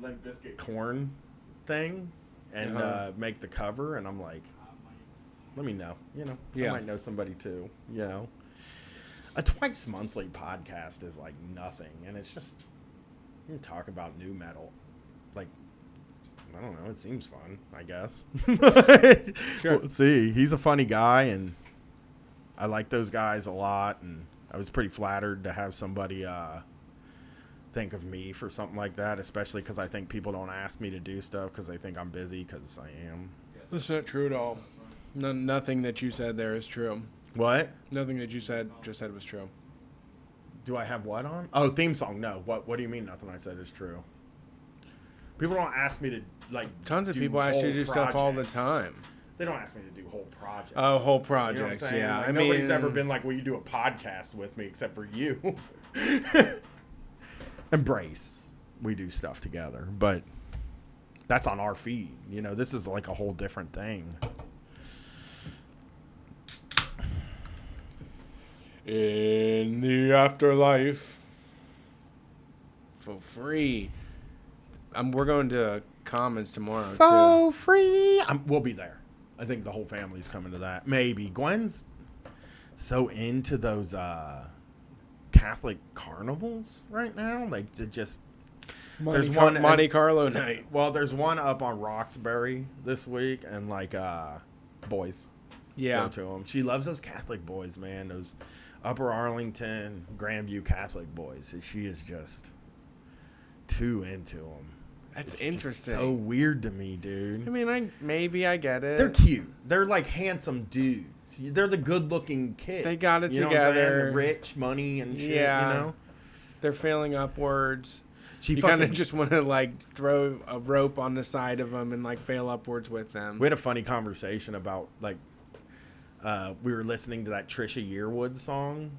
Limp Bizkit Corn thing and make the cover, and I'm like, let me know. I might know somebody too. A twice monthly podcast is like nothing, and it's just you can talk about new metal. Like, I don't know. It seems fun, I guess. Sure. We'll see. He's a funny guy, and I like those guys a lot, and I was pretty flattered to have somebody think of me for something like that, especially because I think people don't ask me to do stuff because they think I'm busy, because I am. That's not true at all. Nothing that you said there is true. What? Nothing that you said was true. Do I have what on? Oh, theme song. No. What do you mean nothing I said is true? People don't ask me to, like, Tons of do people ask you to whole do stuff all the projects. time. They don't ask me to do whole projects. Oh, whole You know what I'm projects, saying? yeah. Like, I nobody's mean, ever been like, will you do a podcast with me except for you? Embrace. We do stuff together, but that's on our feed. This is like a whole different thing. in the afterlife for free. We're going to Commons tomorrow, For free. We'll be there. I think the whole family's coming to that. Maybe. Gwen's so into those Catholic carnivals right now. Like, it just... There's one Monte Carlo night. Well, there's one up on Roxbury this week, and like boys Yeah. go to them. She loves those Catholic boys, man. Those Upper Arlington, Grandview Catholic boys. She is just too into them. That's It's just interesting. so weird to me, dude. I mean, I get it. They're cute. They're like handsome dudes. They're the good-looking kids. They got it You know what I'm saying? together. The rich, money, and shit. Yeah. They're failing upwards. She You kind of just want to like throw a rope on the side of them and like fail upwards with them. We had a funny conversation about like we were listening to that Trisha Yearwood song.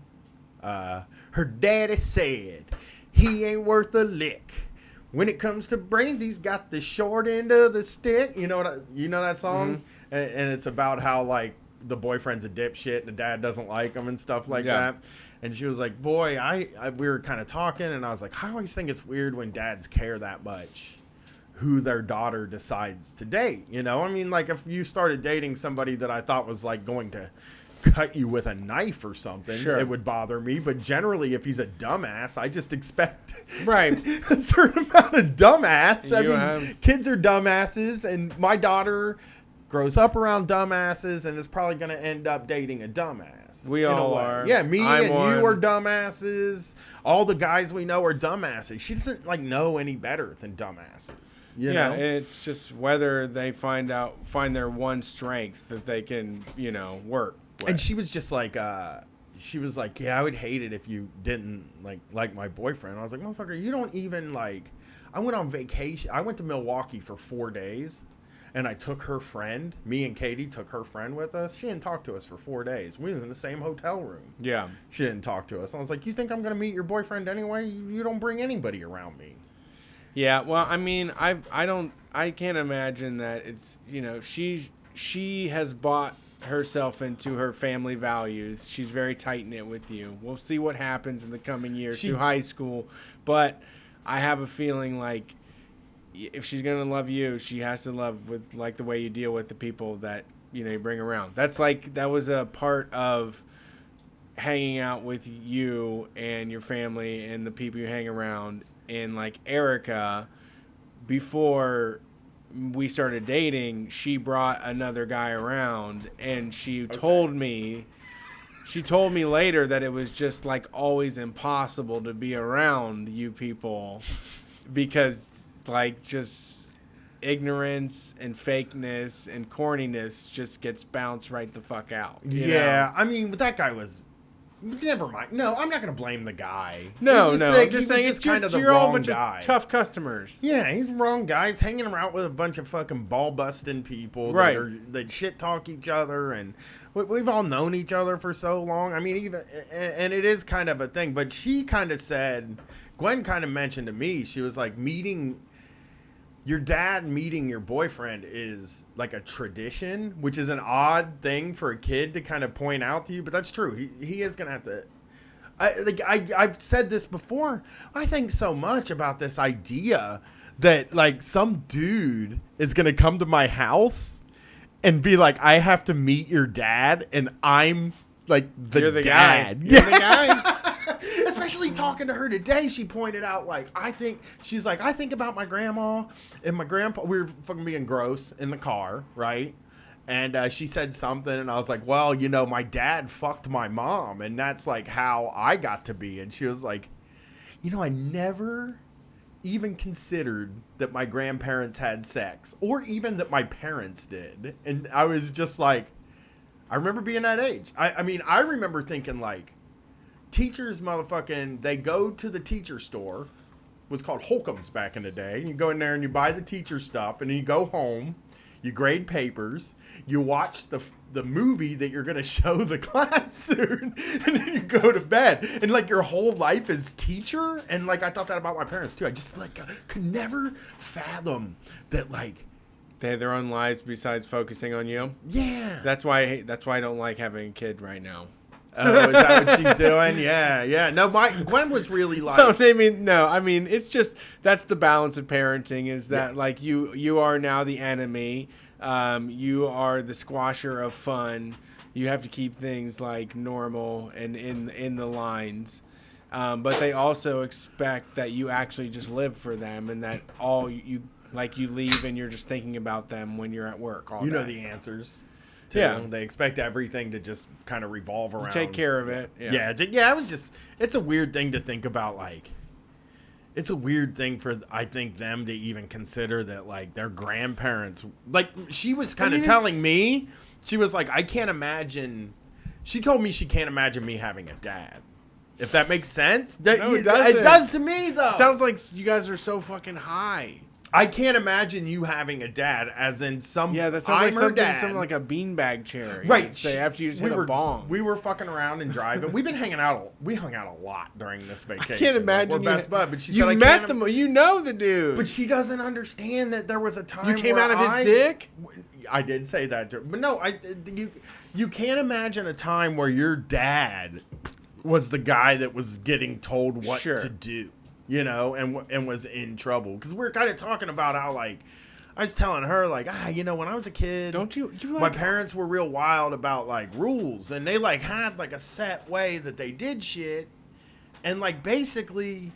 Her daddy said he ain't worth a lick. When it comes to brains, he's got the short end of the stick. You know that song? Mm-hmm. And it's about how like the boyfriend's a dipshit and the dad doesn't like him and stuff like that. And she was like, boy, we were kind of talking, and I was like, I always think it's weird when dads care that much who their daughter decides to date. I mean, like, if you started dating somebody that I thought was, like, going to cut you with a knife or something, Sure. it would bother me. But generally, if he's a dumbass, I just expect Right. a certain amount of dumbass. You I mean, kids are dumbasses, and my daughter grows up around dumbasses and is probably going to end up dating a dumbass. We in a all way. are. Yeah, me I'm and one. you are dumbasses. All the guys we know are dumbasses. She doesn't like know any better than dumbasses. You Yeah, know? it's just whether they find their one strength that they can, work with. And she was just like, she was like, yeah, I would hate it if you didn't like my boyfriend. I was like, motherfucker, you don't even like. I went on vacation. I went to Milwaukee for 4 days. And I took her friend. Me and Katie took her friend with us. She didn't talk to us for 4 days. We was in the same hotel room. Yeah. She didn't talk to us. I was like, you think I'm going to meet your boyfriend anyway? You don't bring anybody around me. Yeah, well, I mean, I can't imagine that it's, she has bought herself into her family values. She's very tight-knit with you. We'll see what happens in the coming years through high school. But I have a feeling like if she's going to love you, she has to love with like the way you deal with the people that, you bring around. That was a part of hanging out with you and your family and the people you hang around. And like Erica, before we started dating, she brought another guy around, and she told me later that it was just like always impossible to be around you people because like just ignorance and fakeness and corniness just gets bounced right the fuck out. You know? I mean, that guy was. Never mind. No, I'm not going to blame the guy. No, I'm just saying it's it's kind of the you're all a wrong bunch guy. of tough customers. Yeah, he's the wrong guy. He's hanging around with a bunch of fucking ball busting people Right. that shit talk each other, and we've all known each other for so long. I mean, even and it is kind of a thing. But she kind of said, Gwen kind of mentioned to me, she was like, your dad meeting your boyfriend is like a tradition, which is an odd thing for a kid to kind of point out to you, but that's true. He is gonna have to. I've said this before. I think so much about this idea that like some dude is gonna come to my house and be like, I have to meet your dad, and I'm like You're the dad. guy. You're the guy. Especially talking to her today, she pointed out like I think about my grandma and my grandpa. We were fucking being gross in the car, right? And she said something, and I was like, well, you know, my dad fucked my mom, and that's like how I got to be. And she was like, you know, I never even considered that my grandparents had sex, or even that my parents did. And I was just like, I remember being that age. I mean, I remember thinking like, teachers, motherfucking, they go to the teacher store. It was called Holcomb's back in the day. You go in there and you buy the teacher stuff, and then you go home, you grade papers, you watch the movie that you're gonna show the class soon, and then you go to bed. And like your whole life is teacher. And like I thought that about my parents too. I just like could never fathom that like They had their own lives besides focusing on you. yeah. That's why I don't like having a kid right now. Oh, is that what she's doing? Yeah. No, Gwen was really like. No, I mean, it's just that's the balance of parenting. Is that like you are now the enemy, you are the squasher of fun. You have to keep things like normal and in the lines, but they also expect that you actually just live for them, and that all you leave and you're just thinking about them when you're at work all day. You know the answers. Too. Yeah. They expect everything to just kind of revolve around. Take care of it. Yeah. It was just, it's a weird thing to think about. Like, it's a weird thing for, I think, them to even consider that, like, their grandparents, like, she was kind of telling me, she was like, I can't imagine, she told me she can't imagine me having a dad. If that makes sense. No, it doesn't. It does to me, though. Sounds like you guys are so fucking high. I can't imagine you having a dad, as in some. Yeah, that sounds like dad. something like a beanbag chair. Right. Say after you just hit a bong. We were fucking around and driving. We've been hanging out. We hung out a lot during this vacation. I can't imagine we're best bud, but she you said I met can't them. You know the dude. But she doesn't understand that there was a time You came where out of his dick? I did say that, but no, you can't imagine a time where your dad was the guy that was getting told what Sure. to do. You know, and was in trouble. Because we're kind of talking about how, like, I was telling her, like, you know, when I was a kid, my parents were real wild about, like, rules. And they, like, had, like, a set way that they did shit. And, like, basically,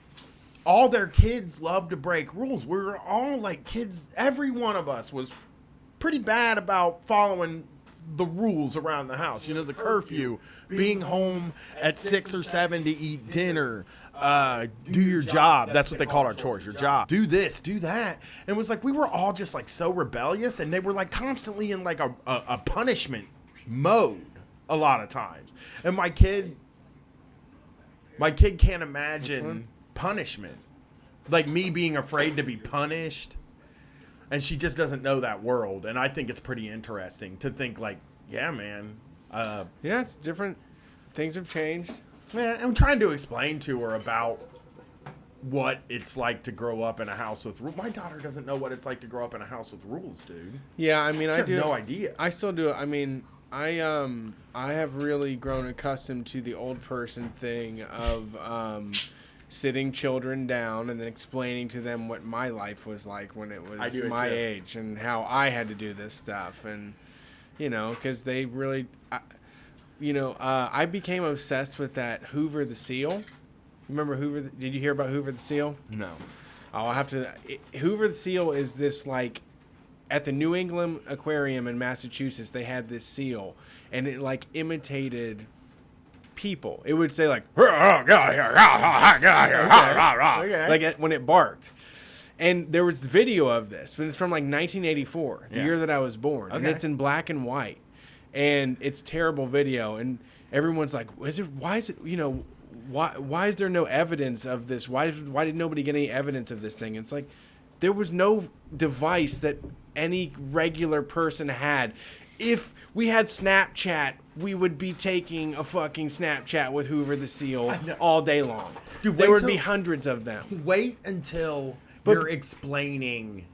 all their kids loved to break rules. We were all, like, kids. Every one of us was pretty bad about following the rules around the house. You know, the curfew, being home at 6 or 7 to eat dinner. Do your job. That's what they called our chores. Your job. Do this, do that. And it was like we were all just like so rebellious, and they were like constantly in like a punishment mode a lot of times. And my kid can't imagine punishment. Like me being afraid to be punished. And she just doesn't know that world. And I think it's pretty interesting to think like, yeah, man. Yeah, it's different. Things have changed. Yeah, I'm trying to explain to her about what it's like to grow up in a house with rules. My daughter doesn't know what it's like to grow up in a house with rules, dude. Yeah, I mean, She I has do. no idea. I still do. I mean, I have really grown accustomed to the old person thing of sitting children down and then explaining to them what my life was like when it was my age and how I had to do this stuff. And, you know, because they really... I became obsessed with that Hoover the Seal. Remember Hoover? Did you hear about Hoover the Seal? No. I'll have to. Hoover the Seal is this like at the New England Aquarium in Massachusetts. They had this seal, and it like imitated people. It would say like, like when it barked. And there was video of this, but it's from like 1984, the year that I was born, and it's in black and white. And it's terrible video, and everyone's like, why is there no evidence of this? Why did nobody get any evidence of this thing? And it's like, there was no device that any regular person had. If we had Snapchat, we would be taking a fucking Snapchat with Hoover the Seal all day long. Dude, there would be hundreds of them. Wait until you're explaining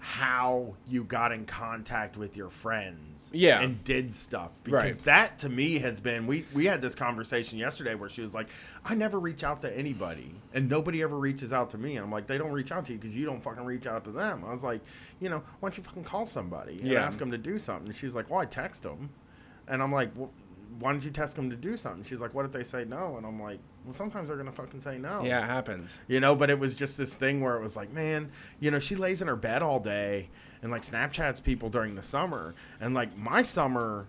how you got in contact with your friends Yeah. and did stuff, because Right. that to me has been, we had this conversation yesterday where she was like, I never reach out to anybody and nobody ever reaches out to me, and I'm like, they don't reach out to you because you don't fucking reach out to them. I was like, why don't you fucking call somebody and Yeah. ask them to do something? And she's like, well, I text them. And I'm like, well, why don't you text them to do something? She's like, what if they say no? And I'm like, well, sometimes they're gonna fucking say no. Yeah, it happens. But it was just this thing where it was like, man, she lays in her bed all day and like Snapchats people during the summer. And like my summer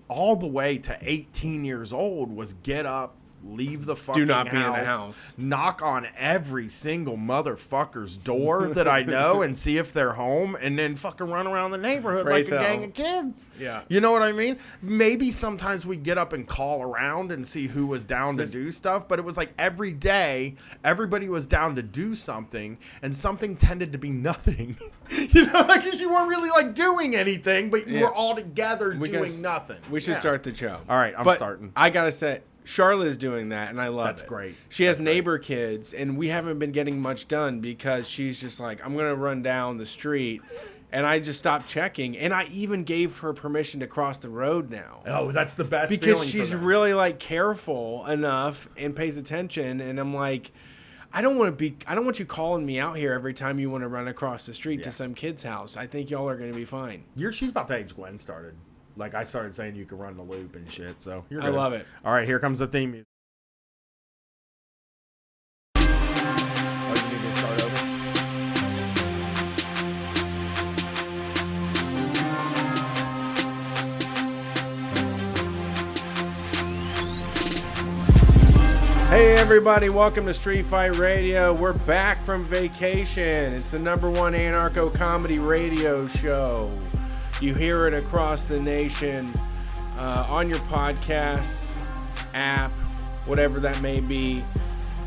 all the way to 18 years old was get up, leave the fucking Do not house, be in the house. knock on every single motherfucker's door that I know and see if they're home, and then fucking run around the neighborhood Race like a hell. gang of kids. Yeah. You know what I mean? Maybe sometimes we get up and call around and see who was down to do stuff, but it was like every day, everybody was down to do something, and something tended to be nothing. Because you weren't really like doing anything, but you Yeah. were all together We doing gotta- nothing. We should Yeah. start the show. All right, I'm But starting. I gotta say, Charlotte is doing that, and I love That's it. great. She has neighbor kids, and we haven't been getting much done because she's just like, I'm gonna run down the street, and I just stopped checking, and I even gave her permission to cross the road now. Oh, that's the best Because feeling for she's them. really like careful enough and pays attention, and I'm like, I don't want you calling me out here every time you want to run across the street to some kid's house. I think y'all are gonna be fine. She's about the age Gwen started. Like I started saying you could run the loop and shit, so you're I good. love it. All right, here comes the theme music. Oh, you need me to start over? Hey everybody, welcome to Street Fight Radio. We're back from vacation. It's the #1 anarcho comedy radio show. You hear it across the nation on your podcasts, app, whatever that may be.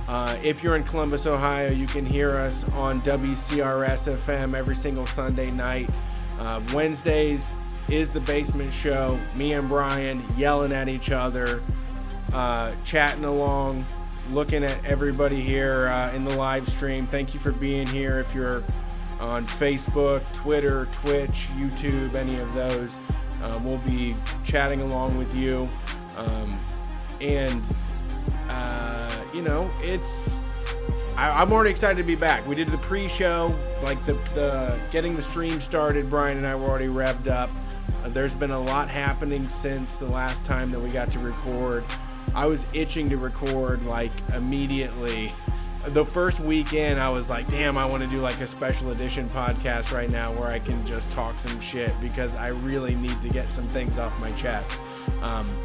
If you're in Columbus, Ohio, you can hear us on WCRS FM every single Sunday night. Wednesdays is the Basement Show. Me and Brian yelling at each other, chatting along, looking at everybody here in the live stream. Thank you for being here. If you're on Facebook, Twitter, Twitch, YouTube, any of those, we'll be chatting along with you. I'm already excited to be back. We did the pre-show, like the getting the stream started. Brian and I were already revved up. There's been a lot happening since the last time that we got to record. I was itching to record like immediately. The first weekend, I was like, damn, I want to do like a special edition podcast right now where I can just talk some shit because I really need to get some things off my chest.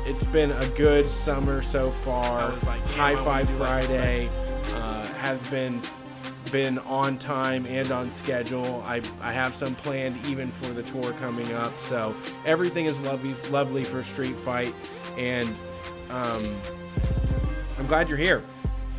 It's been a good summer so far. I was like, damn, High I wanna Five do like Friday has been on time and on schedule. I have some planned even for the tour coming up. So everything is lovely for Street Fight, and I'm glad you're here.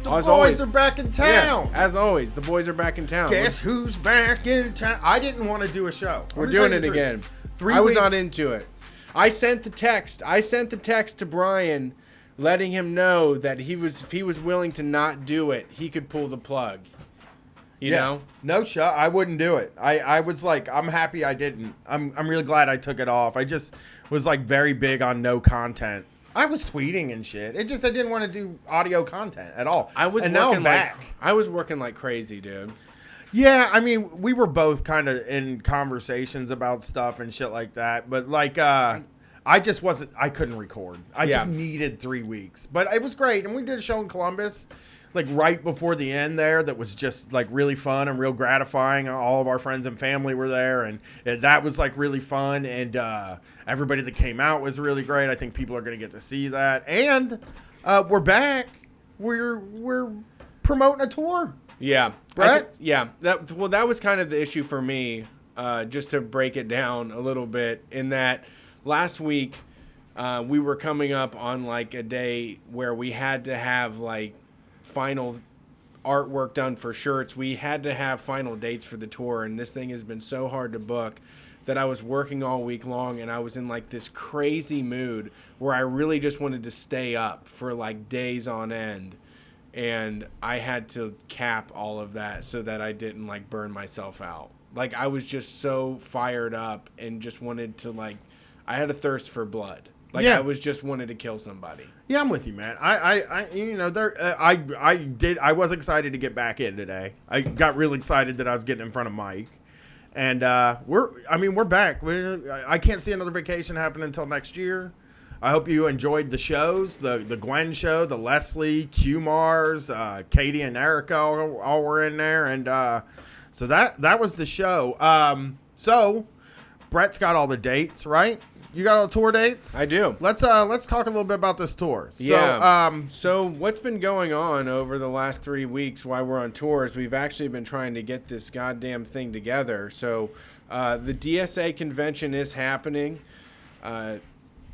The boys are back in town. Yeah, as always, the boys are back in town. Guess who's back in town? I didn't want to do a show. We're I'm doing gonna it tell you the again. truth. 3 I was not weeks- into it. I sent the text to Brian, letting him know that if he was willing to not do it, he could pull the plug. You know? No shot. I wouldn't do it. I was like, I'm happy I didn't. I'm really glad I took it off. I just was like very big on no content. I was tweeting and shit. I didn't want to do audio content at all. And now I'm back. I was working like crazy, dude. Yeah, I mean, we were both kind of in conversations about stuff and shit like that. But like, I couldn't record. I just needed 3 weeks. But it was great. And we did a show in Columbus, like right before the end there, that was just like really fun and real gratifying. All of our friends and family were there, and that was like really fun. And everybody that came out was really great. I think people are going to get to see that. And we're back. We're promoting a tour. Yeah. Right? That was kind of the issue for me, just to break it down a little bit, in that last week we were coming up on like a day where we had to have like final artwork done for shirts. We had to have final dates for the tour, and this thing has been so hard to book that I was working all week long, and I was in like this crazy mood where I really just wanted to stay up for like days on end. And I had to cap all of that so that I didn't like burn myself out. Like, I was just so fired up and just wanted to, like, I had a thirst for blood. Like, Yeah. I was just wanted to kill somebody. Yeah, I'm with you, man. I you know, I was excited to get back in today. I got real excited that I was getting in front of Mike, and we're back. I can't see another vacation happening until next year. I hope you enjoyed the shows, the Gwen show, the Leslie, Q Mars, Katie and Erica all were in there, and so that was the show. So Brett's got all the dates, right? You got all the tour dates? I do. Let's talk a little bit about this tour. So, Yeah. So what's been going on over the last 3 weeks while we're on tours? We've actually been trying to get this goddamn thing together. So the DSA convention is happening at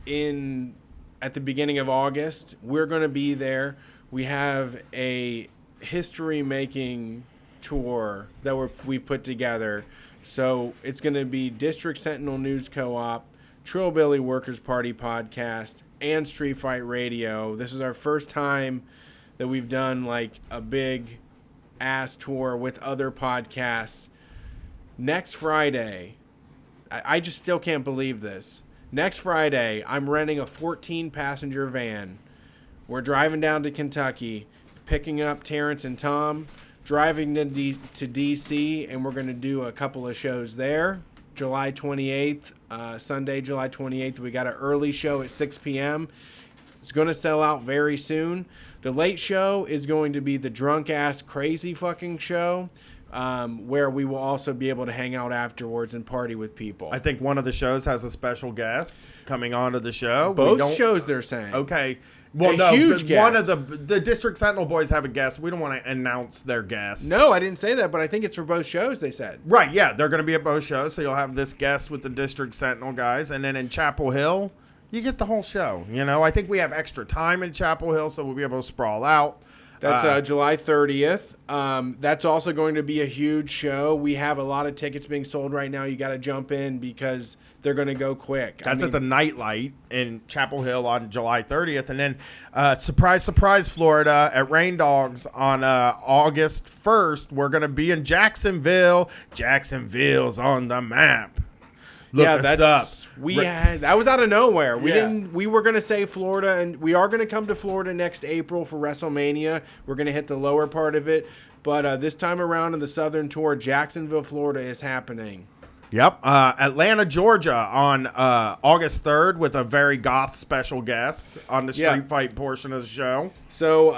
the beginning of August. We're going to be there. We have a history-making tour that we put together. So it's going to be District Sentinel News Co-op, Trillbilly Workers Party podcast, and Street Fight Radio. This is our first time that we've done like a big ass tour with other podcasts. Next Friday, I just still can't believe this. Next Friday, I'm renting a 14-passenger van. We're driving down to Kentucky, picking up Terrence and Tom, driving to DC, and we're going to do a couple of shows there. July 28th, Sunday, July 28th, we got an early show at 6 p.m. It's going to sell out very soon. The late show is going to be the drunk-ass crazy fucking show, where we will also be able to hang out afterwards and party with people. I think one of the shows has a special guest coming onto the show. Both shows, they're saying. Okay. Well, A no, huge one guest. of the District Sentinel boys have a guest. We don't want to announce their guest. No, I didn't say that, but I think it's for both shows, they said. Right, yeah, they're going to be at both shows, so you'll have this guest with the District Sentinel guys, and then in Chapel Hill, you get the whole show. You know, I think we have extra time in Chapel Hill, so we'll be able to sprawl out. That's July 30th. That's also going to be a huge show. We have a lot of tickets being sold right now. You got to jump in because they're going to go quick. That's at the Nightlight in Chapel Hill on July 30th. And then, surprise, surprise, Florida, at Rain Dogs on August 1st, we're going to be in Jacksonville. Jacksonville's on the map. Look us up. That was out of nowhere. Yeah. We were gonna say Florida, and we are gonna come to Florida next April for WrestleMania. We're gonna hit the lower part of it, but this time around in the Southern Tour, Jacksonville, Florida is happening. Yep. Atlanta, Georgia on August 3rd with a very goth special guest on the Street Fight portion of the show. So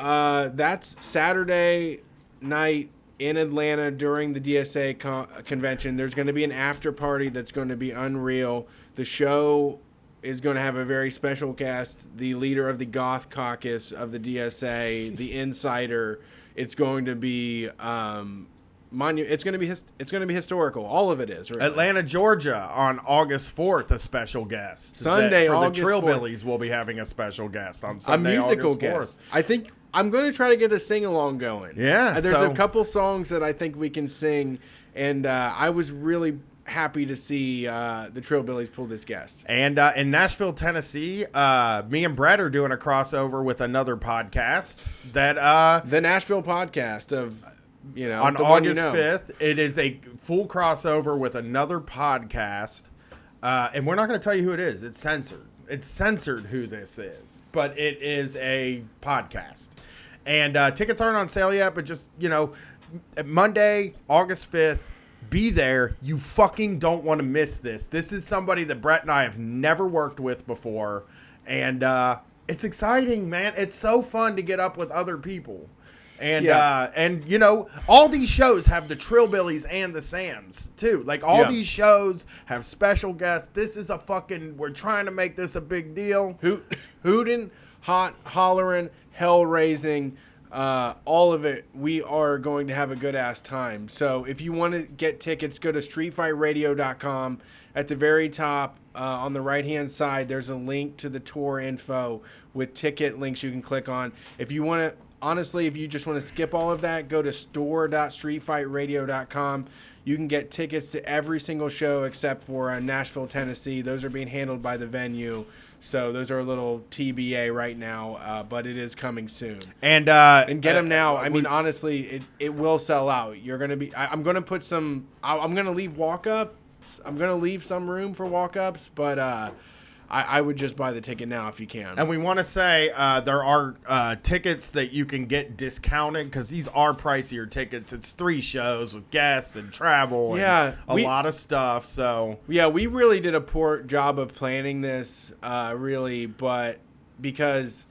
that's Saturday night in Atlanta during the DSA convention. There's going to be an after party that's going to be unreal. The show is going to have a very special guest, the leader of the Goth Caucus of the DSA, the Insider. It's going to be it's going to be historical. All of it is. Really. Atlanta, Georgia on August 4th, a special guest. Sunday, August the 4th. Trillbillies will be having a special guest on Sunday, a musical August 4th. guest. I think I'm going to try to get a sing-along going. Yeah. There's a couple songs that I think we can sing, and I was really happy to see the Trillbillies pull this guest. And in Nashville, Tennessee, me and Brett are doing a crossover with another podcast that The Nashville podcast of, on the one August 5th. It is a full crossover with another podcast, and we're not going to tell you who it is. It's censored. It's censored who this is, but it is a podcast. And tickets aren't on sale yet, but just, Monday, August 5th, be there. You fucking don't want to miss this. This is somebody that Brett and I have never worked with before, and it's exciting, man. It's so fun to get up with other people. And all these shows have the Trillbillies and the Sams too. Like these shows have special guests. This is we're trying to make this a big deal. Hootin', hot, hollering, hell raising, all of it. We are going to have a good ass time. So if you want to get tickets, go to streetfightradio.com. At the very top, on the right hand side, there's a link to the tour info with ticket links you can click on. If you want to, honestly, if you just want to skip all of that, go to store.streetfightradio.com. You can get tickets to every single show except for Nashville, Tennessee. Those are being handled by the venue. So those are a little TBA right now, but it is coming soon. And get them now. I mean, honestly, it will sell out. You're gonna be. I'm gonna put some. I'm gonna leave walk-ups. I'm gonna leave some room for walk-ups, but I would just buy the ticket now if you can. And we want to say there are tickets that you can get discounted because these are pricier tickets. It's 3 shows with guests and travel and a lot of stuff. So yeah, we really did a poor job of planning this, really, but because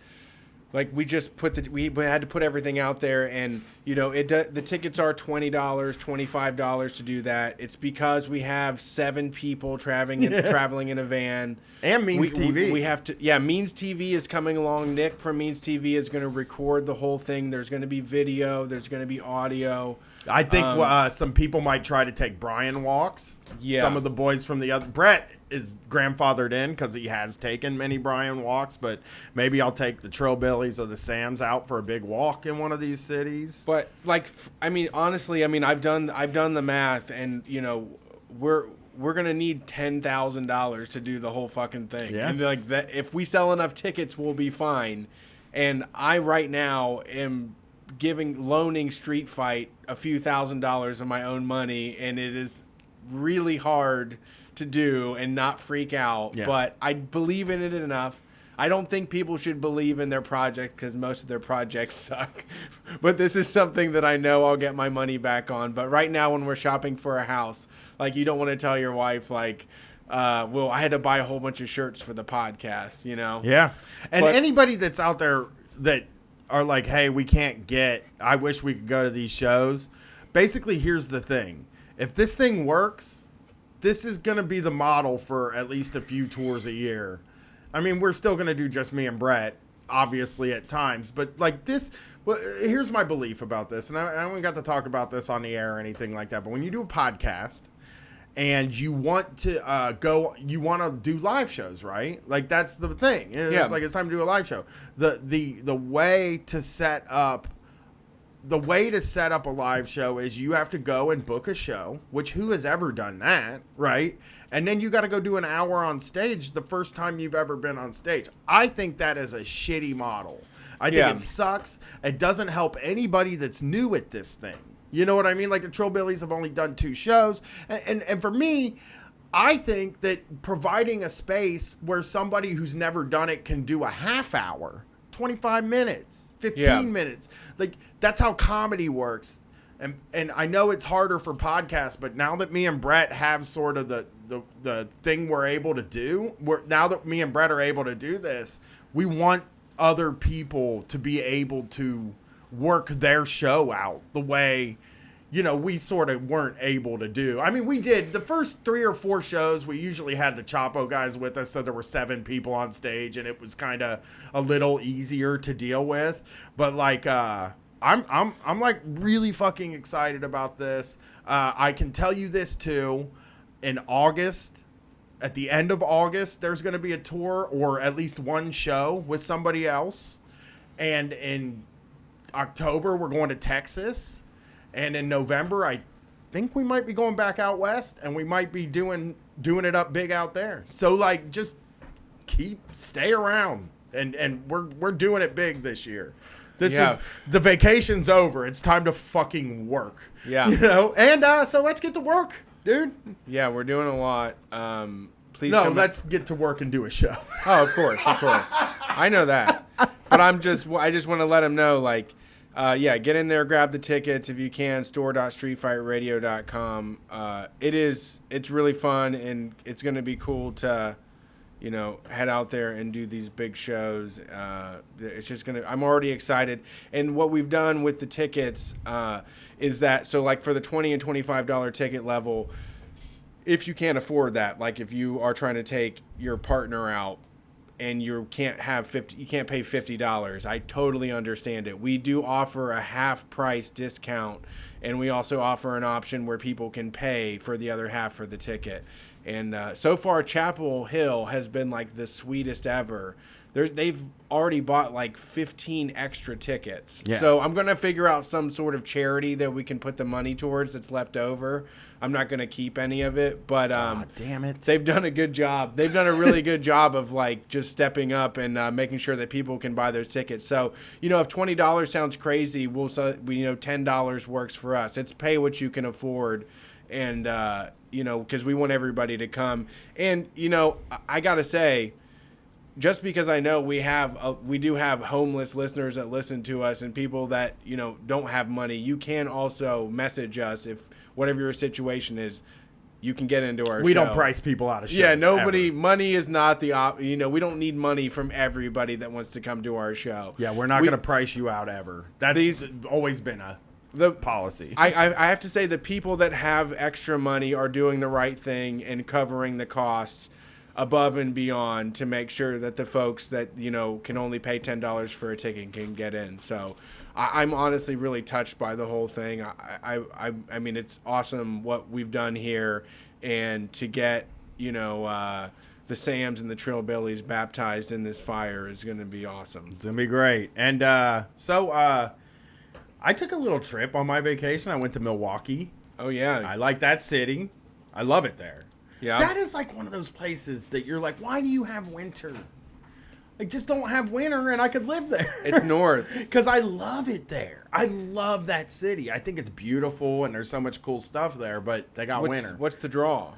like we just we had to put everything out there, and the tickets are $20, $25 to do that. It's because we have 7 people traveling in a van. And Means TV. We have to. Yeah, Means TV is coming along. Nick from Means TV is going to record the whole thing. There's going to be video. There's going to be audio. I think some people might try to take Brian walks. Yeah. Some of the boys from the other. Brett is grandfathered in because he has taken many Brian walks, but maybe I'll take the Trillbillies or the Sams out for a big walk in one of these cities. But honestly, I've done the math, and we're gonna need $10,000 to do the whole fucking thing. Yeah. And like that, if we sell enough tickets, we'll be fine. And I right now am loaning Street Fight a few $1,000s of my own money, and it is really hard to do and not freak out. Yeah. But I believe in it enough. I don't think people should believe in their project because most of their projects suck. But this is something that I know I'll get my money back on. But right now when we're shopping for a house, like, you don't want to tell your wife, like, well, I had to buy a whole bunch of shirts for the podcast, Yeah. And anybody that's out there that are like, hey, we can't I wish we could go to these shows. Basically, here's the thing. If this thing works, this is going to be the model for at least a few tours a year. I mean, we're still going to do just me and Brett, obviously, at times. But, like, here's my belief about this. And I haven't got to talk about this on the air or anything like that. But when you do a podcast and you want to you want to do live shows, right? Like, that's the thing. It's like, it's time to do a live show. The way to set up a live show is you have to go and book a show, which who has ever done that, right? And then you got to go do an hour on stage the first time you've ever been on stage. I think that is a shitty model. I think it sucks. It doesn't help anybody that's new at this thing. You know what I mean? Like, the Trillbillies have only done 2 shows. And for me, I think that providing a space where somebody who's never done it can do a half hour, 25 minutes, 15 minutes. Like, that's how comedy works. And I know it's harder for podcasts, but now that me and Brett have sort of the thing we're able to do, now that me and Brett are able to do this, we want other people to be able to work their show out the way, we sort of weren't able to do. I mean, we did the first 3 or 4 shows. We usually had the Chapo guys with us, so there were 7 people on stage, and it was kind of a little easier to deal with. But like, I'm like really fucking excited about this. I can tell you this too. In August, at the end of August, there's going to be a tour or at least one show with somebody else. And in October, we're going to Texas. And in November, I think we might be going back out west, and we might be doing it up big out there. So like, just stay around, and we're doing it big this year. This is the vacation's over. It's time to fucking work. Yeah. And so let's get to work, dude. Yeah, we're doing a lot. Please. No, let's get to work and do a show. Oh, of course. I know that. But I just want to let them know, like, get in there, grab the tickets if you can. store.streetfightradio.com. It's really fun, and it's going to be cool to, head out there and do these big shows. It's just I'm already excited. And what we've done with the tickets is that, so like for the $20 and $25 ticket level, if you can't afford that, like if you are trying to take your partner out and you can't pay $50, I totally understand it. We do offer a half price discount, and we also offer an option where people can pay for the other half for the ticket. And so far, Chapel Hill has been like the sweetest ever. They've already bought like 15 extra tickets. Yeah. So I'm going to figure out some sort of charity that we can put the money towards that's left over. I'm not going to keep any of it, but damn it. they've done a good job. They've done a really good job of like just stepping up and making sure that people can buy those tickets. So, if $20 sounds crazy, $10 works for us. It's pay what you can afford. And, because we want everybody to come. And, I got to say, just because I know we do have homeless listeners that listen to us and people that, don't have money, you can also message us if whatever your situation is, you can get into our show. We don't price people out of shows. Yeah, money is not the we don't need money from everybody that wants to come to our show. Yeah, we're not going to price you out ever. That's always been the policy. I have to say the people that have extra money are doing the right thing and covering the costs above and beyond to make sure that the folks that can only pay $10 for a ticket can get in. So I'm honestly really touched by the whole thing. I mean, it's awesome what we've done here, and to get the Sams and the Trillbillies baptized in this fire is going to be awesome. It's going to be great. And so I took a little trip on my vacation. I went to Milwaukee. Oh yeah, I like that city. I love it there. Yeah. That is like one of those places that you're like, why do you have winter? Like, just don't have winter and I could live there. It's north. Because I love it there. I love that city. I think it's beautiful and there's so much cool stuff there, but they got winter. What's the draw?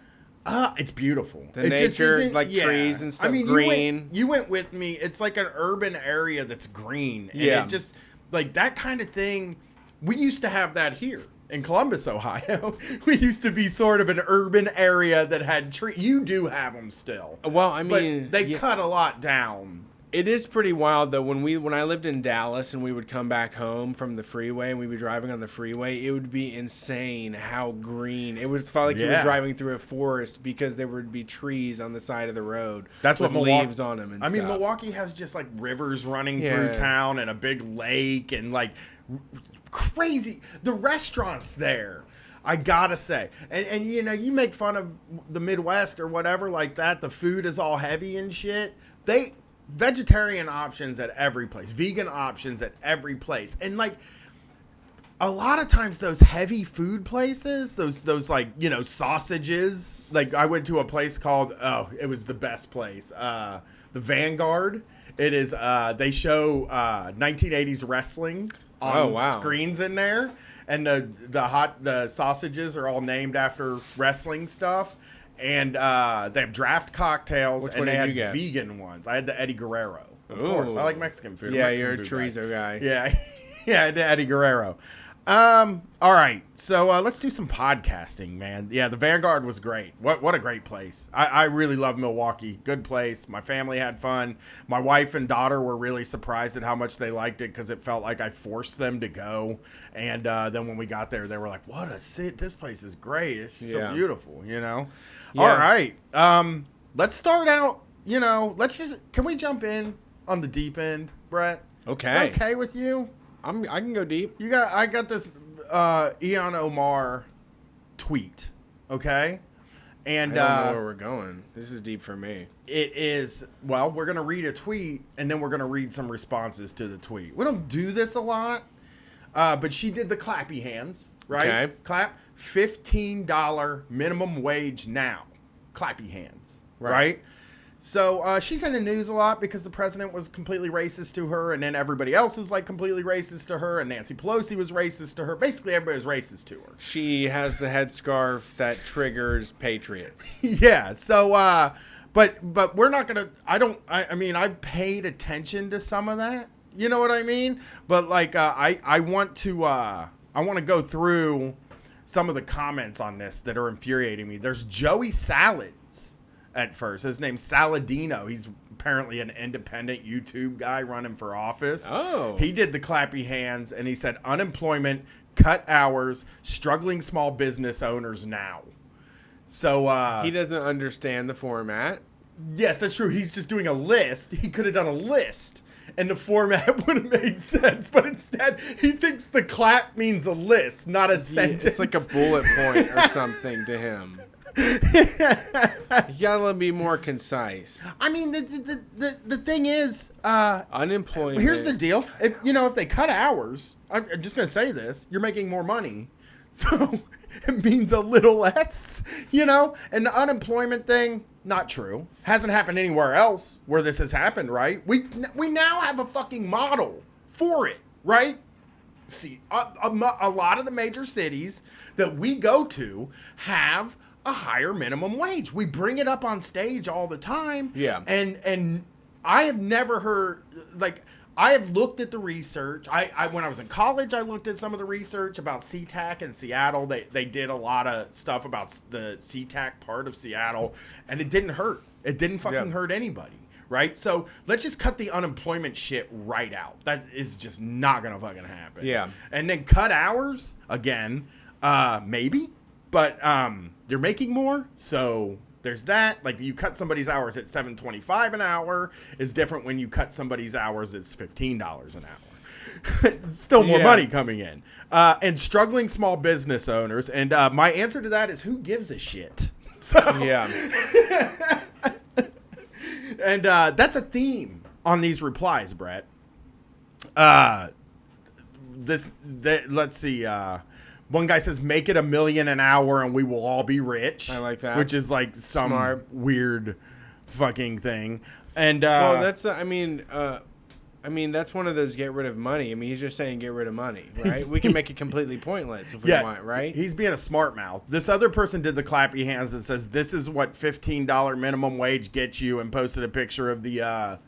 It's beautiful. The nature, like trees and stuff, I mean, green. You went with me. It's like an urban area that's green. And yeah. It just, like, that kind of thing, we used to have that here. In Columbus, Ohio, we used to be sort of an urban area that had trees. You do have them still. Well, I mean, but they cut a lot down. It is pretty wild though. When I lived in Dallas and we would come back home from the freeway and we'd be driving on the freeway, it would be insane how green it was. Felt like you were driving through a forest because there would be trees on the side of the road. That's with what leaves on them. And I mean, stuff. Milwaukee has just like rivers running through town and a big lake and like crazy. The restaurants there, I gotta say, and you make fun of the Midwest or whatever like that. The food is all heavy and shit. Vegetarian options at every place, vegan options at every place, and like a lot of times those heavy food places, those like sausages. Like I went to a place called it was the best place, the Vanguard. It is they show 1980s wrestling on screens in there, and the sausages are all named after wrestling stuff. And they have draft cocktails, and they had vegan ones. I had the Eddie Guerrero. Of course, I like Mexican food. Yeah, you're a chorizo guy. Yeah, yeah, I had the Eddie Guerrero. All right, so let's do some podcasting, man. Yeah, the Vanguard was great. What a great place. I really love Milwaukee. Good place. My family had fun. My wife and daughter were really surprised at how much they liked it because it felt like I forced them to go. And then when we got there, they were like, "What a sit! This place is great. It's just so beautiful." Yeah. All right. Let's start out. Can we jump in on the deep end, Brett? Okay. Is that okay with you? I can go deep. I got this Ian Omar tweet, okay? And I don't know where we're going. This is deep for me. It is. Well, we're gonna read a tweet and then we're gonna read some responses to the tweet. We don't do this a lot, but she did the clappy hands, right? Okay. Clap. $15 minimum wage now. Clappy hands, right? So she's in the news a lot because the president was completely racist to her, and then everybody else is like completely racist to her, and Nancy Pelosi was racist to her. Basically, everybody was racist to her. She has the headscarf that triggers patriots. Yeah. So, but we're not gonna. I mean, I paid attention to some of that. You know what I mean? But like, I want to go through some of the comments on this that are infuriating me. There's Joey Salads at first. His name's Saladino. He's apparently an independent YouTube guy running for office. Oh. He did the clappy hands, and he said, unemployment, cut hours, struggling small business owners now. So he doesn't understand the format. Yes, that's true. He's just doing a list. He could have done a list, and the format would have made sense. But instead, he thinks the clap means a list, not a sentence. It's like a bullet point or something to him. You gotta be more concise. I mean, the thing is, Unemployment. here's the deal. If they cut hours, I'm just gonna say this: you're making more money, so it means a little less. And the unemployment thing, not true. Hasn't happened anywhere else where this has happened, right? We now have a fucking model for it, right? See, a lot of the major cities that we go to have a higher minimum wage. We bring it up on stage all the time. Yeah. And I have never heard, like, I have looked at the research. I when I was in college, I looked at some of the research about SeaTac in Seattle. They did a lot of stuff about the SeaTac part of Seattle, and it didn't hurt. It didn't fucking hurt anybody. Right? So let's just cut the unemployment shit right out. That is just not going to fucking happen. Yeah. And then cut hours, again, maybe. But you're making more, so there's that. Like, you cut somebody's hours at $7.25 an hour is different when you cut somebody's hours at $15 an hour. It's still more money coming in. And struggling small business owners. And my answer to that is, who gives a shit? So Yeah. And that's a theme on these replies, Brett. Let's see. One guy says, "Make it $1 million an hour, and we will all be rich." I like that. which is like some Smart. weird fucking thing. And Well, that's the, I mean, that's one of those get rid of money. I mean, he's just saying get rid of money, right? We can make it completely pointless if we want, right? He's being a smart mouth. This other person did the clappy hands and says, "This is what $15 minimum wage gets you," and posted a picture of the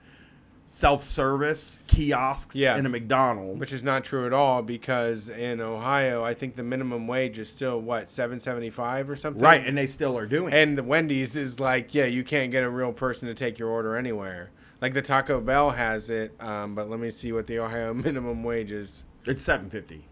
self-service kiosks in a McDonald's. Which is not true at all, because in Ohio, I think the minimum wage is still, $7.75 or something? Right, and they still are doing it. And the Wendy's is like, you can't get a real person to take your order anywhere. Like the Taco Bell has it, but let me see what the Ohio minimum wage is. It's $7.50.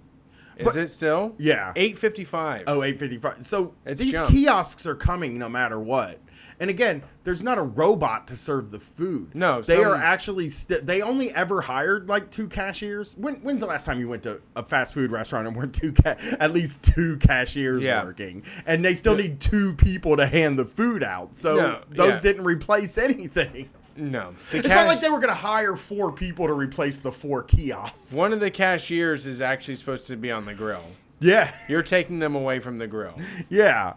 Is it still? Yeah. $8.55. Oh, $8.55. So It's these jumped. kiosks are coming no matter what. And again, there's not a robot to serve the food. No, they are actually. They only ever hired like 2 cashiers. When's the last time you went to a fast food restaurant and weren't at least 2 cashiers working? And they still need 2 people to hand the food out. So those didn't replace anything. No. It's not like they were going to hire 4 people to replace the 4 kiosks. One of the cashiers is actually supposed to be on the grill. Yeah. You're taking them away from the grill. Yeah.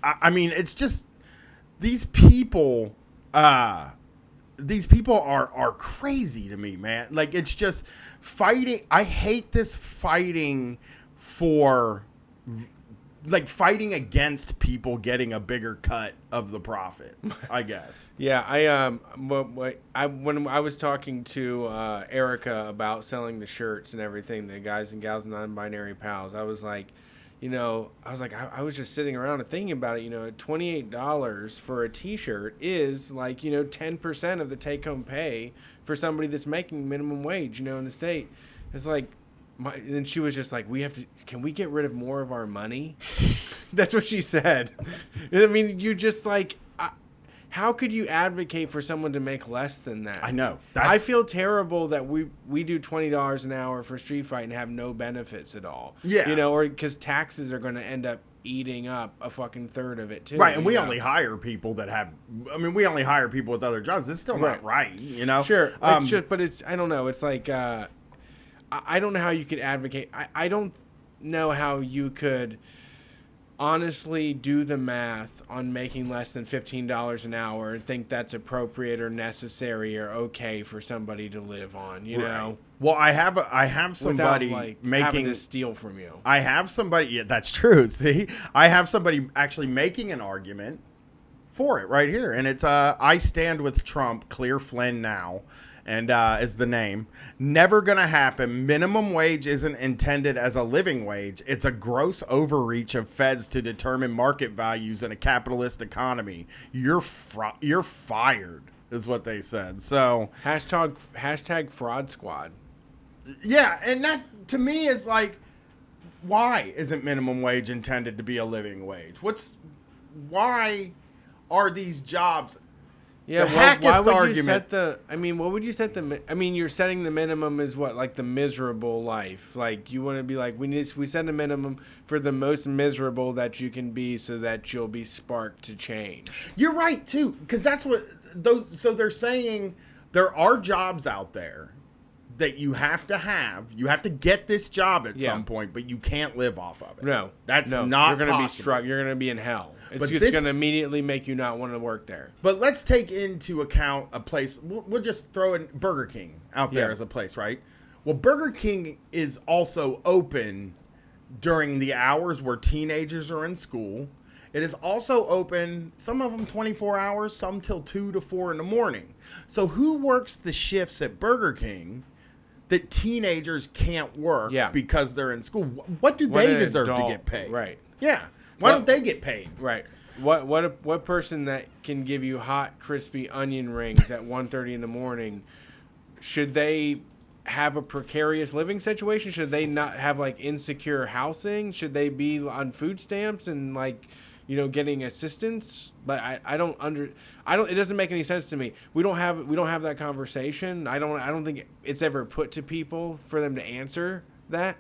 I mean, it's just these people are crazy to me, man. Like, it's just fighting. I hate this fighting for, like, fighting against people getting a bigger cut of the profits, I guess. Yeah, when I was talking to Erica about selling the shirts and everything, the guys and gals non-binary pals, I was like, I was just sitting around and thinking about it. $28 for a T-shirt is like, 10% of the take-home pay for somebody that's making minimum wage, in the state. It's like, and she was just like, can we get rid of more of our money? That's what she said. I mean, you just like, how could you advocate for someone to make less than that? I know. I feel terrible that we do $20 an hour for Street Fight and have no benefits at all. Yeah. Or because taxes are going to end up eating up a fucking third of it too. Right, and we only hire people that have. I mean, we only hire people with other jobs. It's still not right, Sure, but it's. I don't know. It's like I don't know how you could advocate. I don't know how you could honestly do the math on making less than $15 an hour and think that's appropriate or necessary or okay for somebody to live on, know? Well, I have somebody without, making having to steal from you. I have somebody. Yeah, that's true. See, I have somebody actually making an argument for it right here, and it's I stand with Trump. Clear Flynn now. And is the name. Never gonna happen. Minimum wage isn't intended as a living wage. It's a gross overreach of feds to determine market values in a capitalist economy. You're fired, is what they said. So hashtag fraud squad. Yeah, and that to me is like, why isn't minimum wage intended to be a living wage? Why are these jobs Yeah, the why hackest would argument. you set the? I mean, what would you set the? I mean, you're setting the minimum is what, like the miserable life. Like you want to be like we set a minimum for the most miserable that you can be, so that you'll be sparked to change. You're right too, because that's what those. So they're saying there are jobs out there that you have to have. You have to get this job at some point, but you can't live off of it. No, that's no, not. You're gonna possible. be You're gonna be in hell. But It's this- gonna immediately make you not want to work there. But let's take into account a place. We'll just throw in Burger King out there Yeah. as a place, right? Well, Burger King is also open during the hours where teenagers are in school. It is also open, some of them 24 hours, some till 2 to 4 in the morning. So who works the shifts at Burger King that teenagers can't work because they're in school? What do they deserve to get paid? Right. Yeah. Why don't they get paid? Right. What person that can give you hot, crispy onion rings at 1:30 in the morning, should they have a precarious living situation? Should they not have like insecure housing? Should they be on food stamps and like, getting assistance? But I don't. It doesn't make any sense to me. We don't have that conversation. I don't think it's ever put to people for them to answer that.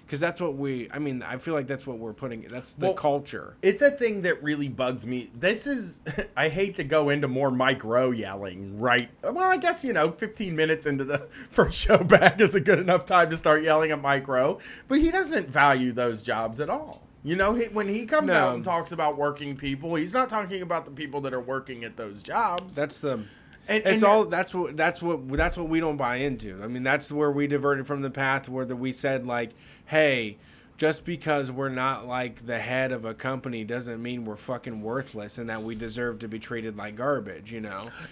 Because that's what I feel like that's what we're putting. That's the culture. It's a thing that really bugs me. This is, I hate to go into more Mike Rowe yelling, right? Well, I guess, 15 minutes into the first show back is a good enough time to start yelling at Mike Rowe. But he doesn't value those jobs at all. When he comes out and talks about working people, he's not talking about the people that are working at those jobs. That's the... And that's what we don't buy into. I mean, that's where we diverted from the path where we said like, hey, just because we're not like the head of a company doesn't mean we're fucking worthless and that we deserve to be treated like garbage,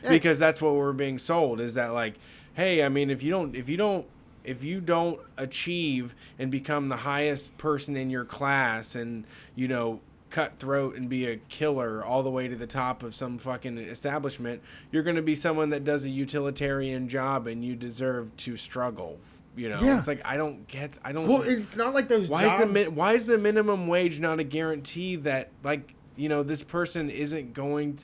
Because that's what we're being sold, is that like, hey, I mean, if you don't achieve and become the highest person in your class and, cut throat and be a killer all the way to the top of some fucking establishment, you're going to be someone that does a utilitarian job and you deserve to struggle. It's like Well, it's not like those jobs. Why is the minimum wage not a guarantee that like, this person isn't going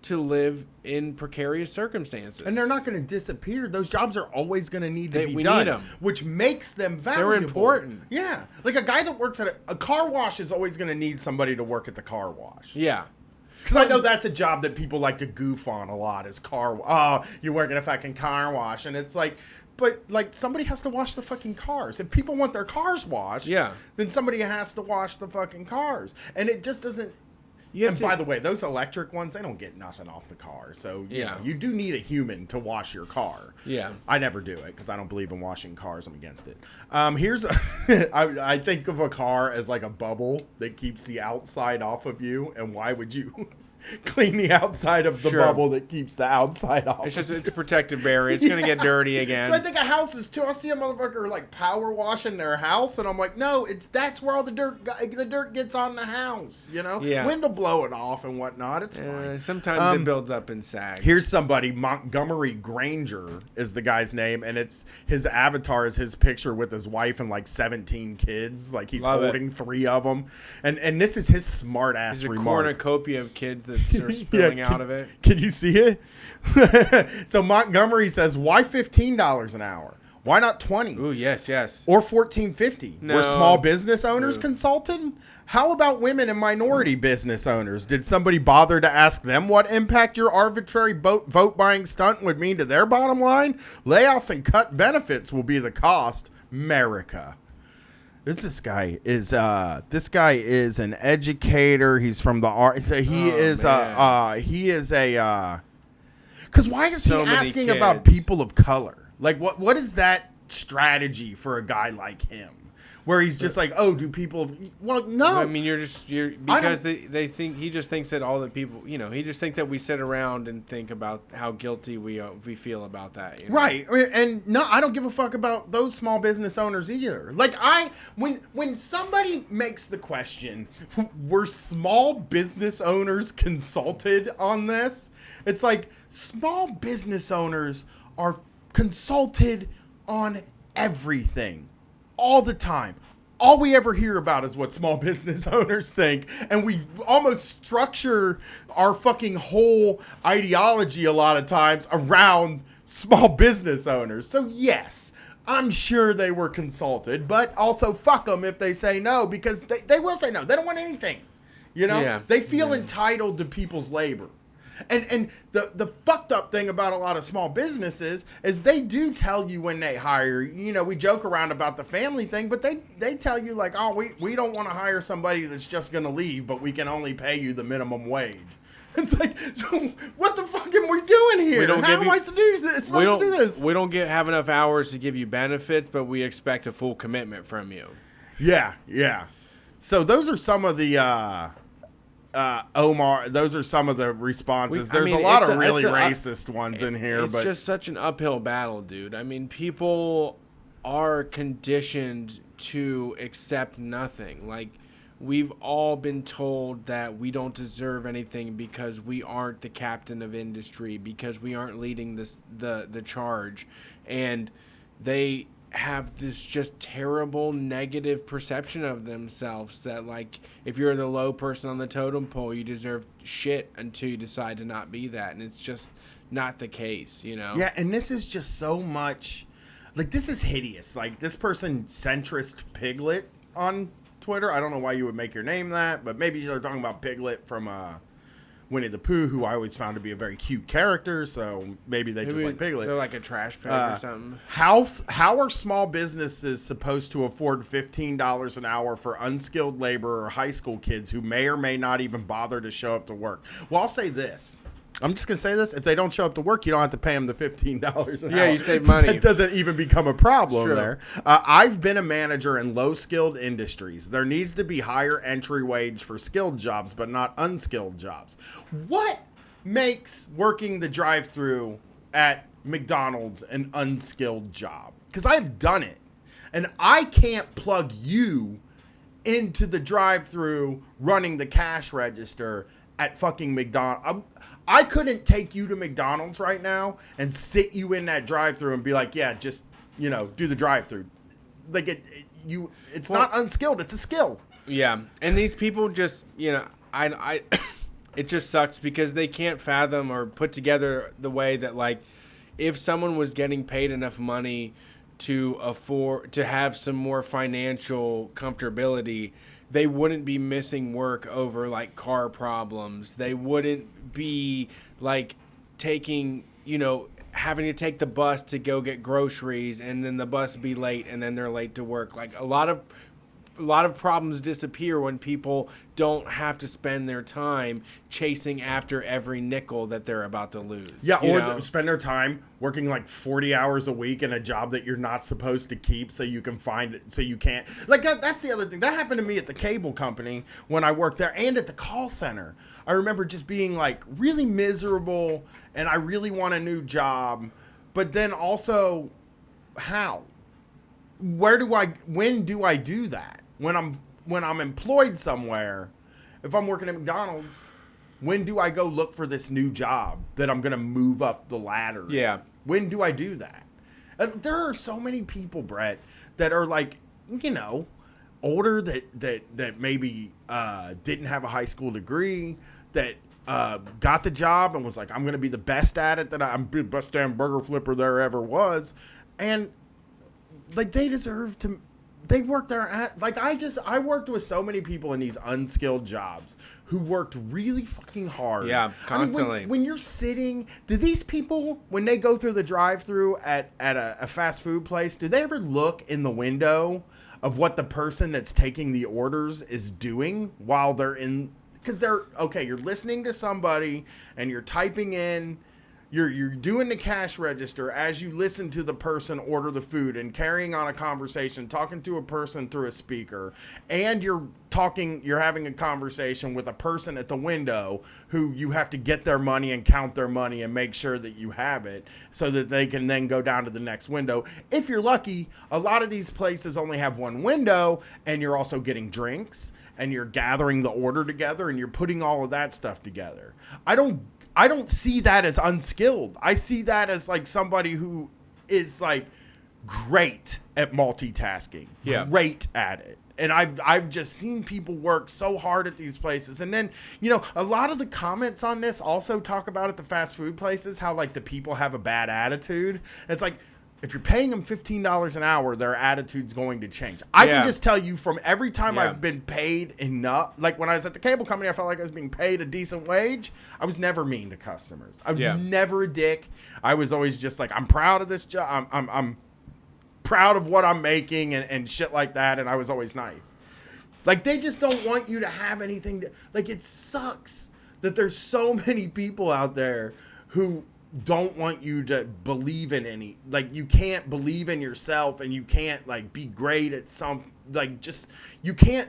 to live in precarious circumstances? And they're not going to disappear. Those jobs are always going to need to be we done, need them. which makes them valuable. They're important. Yeah. Like a guy that works at a car wash is always going to need somebody to work at the car wash. Yeah. Because I know that's a job that people like to goof on a lot is you work at a fucking car wash. And it's like, but like somebody has to wash the fucking cars. If people want their cars washed, then somebody has to wash the fucking cars. And it just doesn't. By the way, those electric ones, they don't get nothing off the car. So, you do need a human to wash your car. Yeah. I never do it because I don't believe in washing cars. I'm against it. I think of a car as like a bubble that keeps the outside off of you. And why would you clean the outside of the bubble that keeps the outside off? It's a protective barrier. It's going to get dirty again. So I think of houses too. I see a motherfucker like power washing their house, and I'm like, no, that's where all the dirt gets on the house. Yeah. Wind will blow it off and whatnot. It's fine. Sometimes it builds up and sags. Here's somebody. Montgomery Granger is the guy's name, and it's his avatar is his picture with his wife and like 17 kids. Like he's holding 3 of them, and this is his smart ass remark. There's a cornucopia of kids that are spilling out of it. Can you see it? So Montgomery says, why $15 an hour? Why not 20? Ooh, yes. Or $14.50? No. Were small business owners consulted? How about women and minority business owners? Did somebody bother to ask them what impact your arbitrary vote buying stunt would mean to their bottom line? Layoffs and cut benefits will be the cost. America. This guy is an educator. He's from the art. He is a. Because why is he asking about people of color? Like what is that strategy for a guy like him? Where he's just like, oh, do people? Well, no. I mean, because they think he just thinks that all the people, he just thinks that we sit around and think about how guilty we feel about that. Right, and no, I don't give a fuck about those small business owners either. Like when somebody makes the question, were small business owners consulted on this? It's like small business owners are consulted on everything. All the time. all we ever hear about is what small business owners think, and we almost structure our fucking whole ideology a lot of times around small business owners. So yes, I'm sure they were consulted, but also fuck them if they say no, because they will say no. They don't want anything. You know, Yeah. they feel entitled to people's labor. And the fucked up thing about a lot of small businesses is they do tell you when they hire. You know, we joke around about the family thing, but they tell you like, oh, we don't want to hire somebody that's just going to leave, but we can only pay you the minimum wage. It's like, so what the fuck am we doing here? How am I supposed to do this? We don't have enough hours to give you benefits, but we expect a full commitment from you. Yeah. So those are some of the Omar, those are some of the responses. There's a lot of really racist ones in here. It's just such an uphill battle, dude. I mean, people are conditioned to accept nothing. Like, we've all been told that we don't deserve anything because we aren't the captain of industry, because we aren't leading the charge. And they have this just terrible negative perception of themselves that, like, if you're the low person on the totem pole, you deserve shit until you decide to not be that. And it's just not the case, you know? Yeah, and this is just so much, like, this is hideous. Like, this person, Centrist Piglet on Twitter, I don't know why you would make your name that, but maybe they're talking about Piglet from Winnie the Pooh, who I always found to be a very cute character, so maybe they just like Piglet. They're like a trash pig or something. How are small businesses supposed to afford $15 an hour for unskilled labor or high school kids who may or may not even bother to show up to work? Well, I'll say this. I'm just going to say this. If they don't show up to work, you don't have to pay them the $15 an hour. Yeah, you save money. That doesn't even become a problem True. there. I've been a manager in low-skilled industries. There needs to be higher entry wage for skilled jobs, but not unskilled jobs. What makes working the drive-thru at McDonald's an unskilled job? Because I've done it. And I can't plug you into the drive-thru running the cash register at fucking McDonald's. I couldn't take you to McDonald's right now and sit you in that drive-thru and be like, yeah, just, you know, do the drive-thru. Like, it's not unskilled. It's a skill. Yeah, and these people just, you know, I it just sucks because they can't fathom or put together the way that, like, if someone was getting paid enough money to afford to have some more financial comfortability, they wouldn't be missing work over, like, car problems. They wouldn't be, like, taking, you know, having to take the bus to go get groceries and then the bus be late and then they're late to work. Like, a lot of problems disappear when people don't have to spend their time chasing after every nickel that they're about to lose. Yeah, or spend their time working like 40 hours a week in a job that you're not supposed to keep so you can find it, so you can't. Like, that's the other thing. That happened to me at the cable company when I worked there and at the call center. I remember just being like really miserable and I really want a new job. But then also, how? When do I do that? When I'm employed somewhere, if I'm working at McDonald's, when do I go look for this new job that I'm going to move up the ladder? Yeah. When do I do that? There are so many people, Brett, that are like, you know, older that maybe didn't have a high school degree, that got the job and was like, I'm going to be the best at it, that I'm the best damn burger flipper there ever was. And like, they deserve to. They work there at, like, I worked with so many people in these unskilled jobs who worked really fucking hard. Yeah, constantly. I mean, when you're sitting, do these people, when they go through the drive-thru at a fast food place, do they ever look in the window of what the person that's taking the orders is doing while they're in? Because you're listening to somebody and you're typing in. You're doing the cash register as you listen to the person order the food and carrying on a conversation, talking to a person through a speaker, and you're having a conversation with a person at the window who you have to get their money and count their money and make sure that you have it so that they can then go down to the next window. If you're lucky, a lot of these places only have one window, and you're also getting drinks and you're gathering the order together and you're putting all of that stuff together. I don't see that as unskilled. I see that as like somebody who is like great at multitasking. Yeah. Great at it. And I've just seen people work so hard at these places. And then, a lot of the comments on this also talk about at the fast food places how like the people have a bad attitude. It's like, if you're paying them $15 an hour, their attitude's going to change. I can just tell you from every time I've been paid enough, like when I was at the cable company, I felt like I was being paid a decent wage. I was never mean to customers. I was never a dick. I was always just like, I'm proud of this job. I'm proud of what I'm making and shit like that. And I was always nice. Like, they just don't want you to have anything like, it sucks that there's so many people out there who don't want you to believe in any, like, you can't believe in yourself, and you can't like be great at some, like, you can't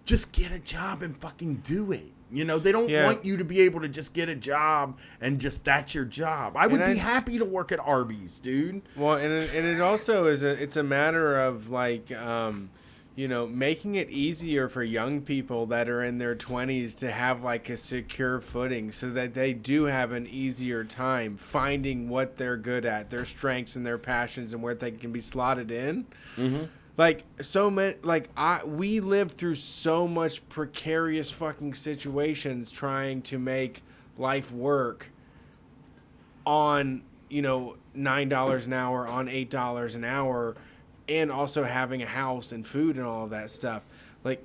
just get a job and fucking do it. They don't want you to be able to just get a job and just, that's your job. I would be happy to work at Arby's, dude. Well, and it also is it's a matter of like, making it easier for young people that are in their 20s to have like a secure footing so that they do have an easier time finding what they're good at, their strengths and their passions, and where they can be slotted in. Mm-hmm. Like, so many, like, we lived through so much precarious fucking situations trying to make life work on, $9 an hour, on $8 an hour, and also having a house and food and all of that stuff. Like,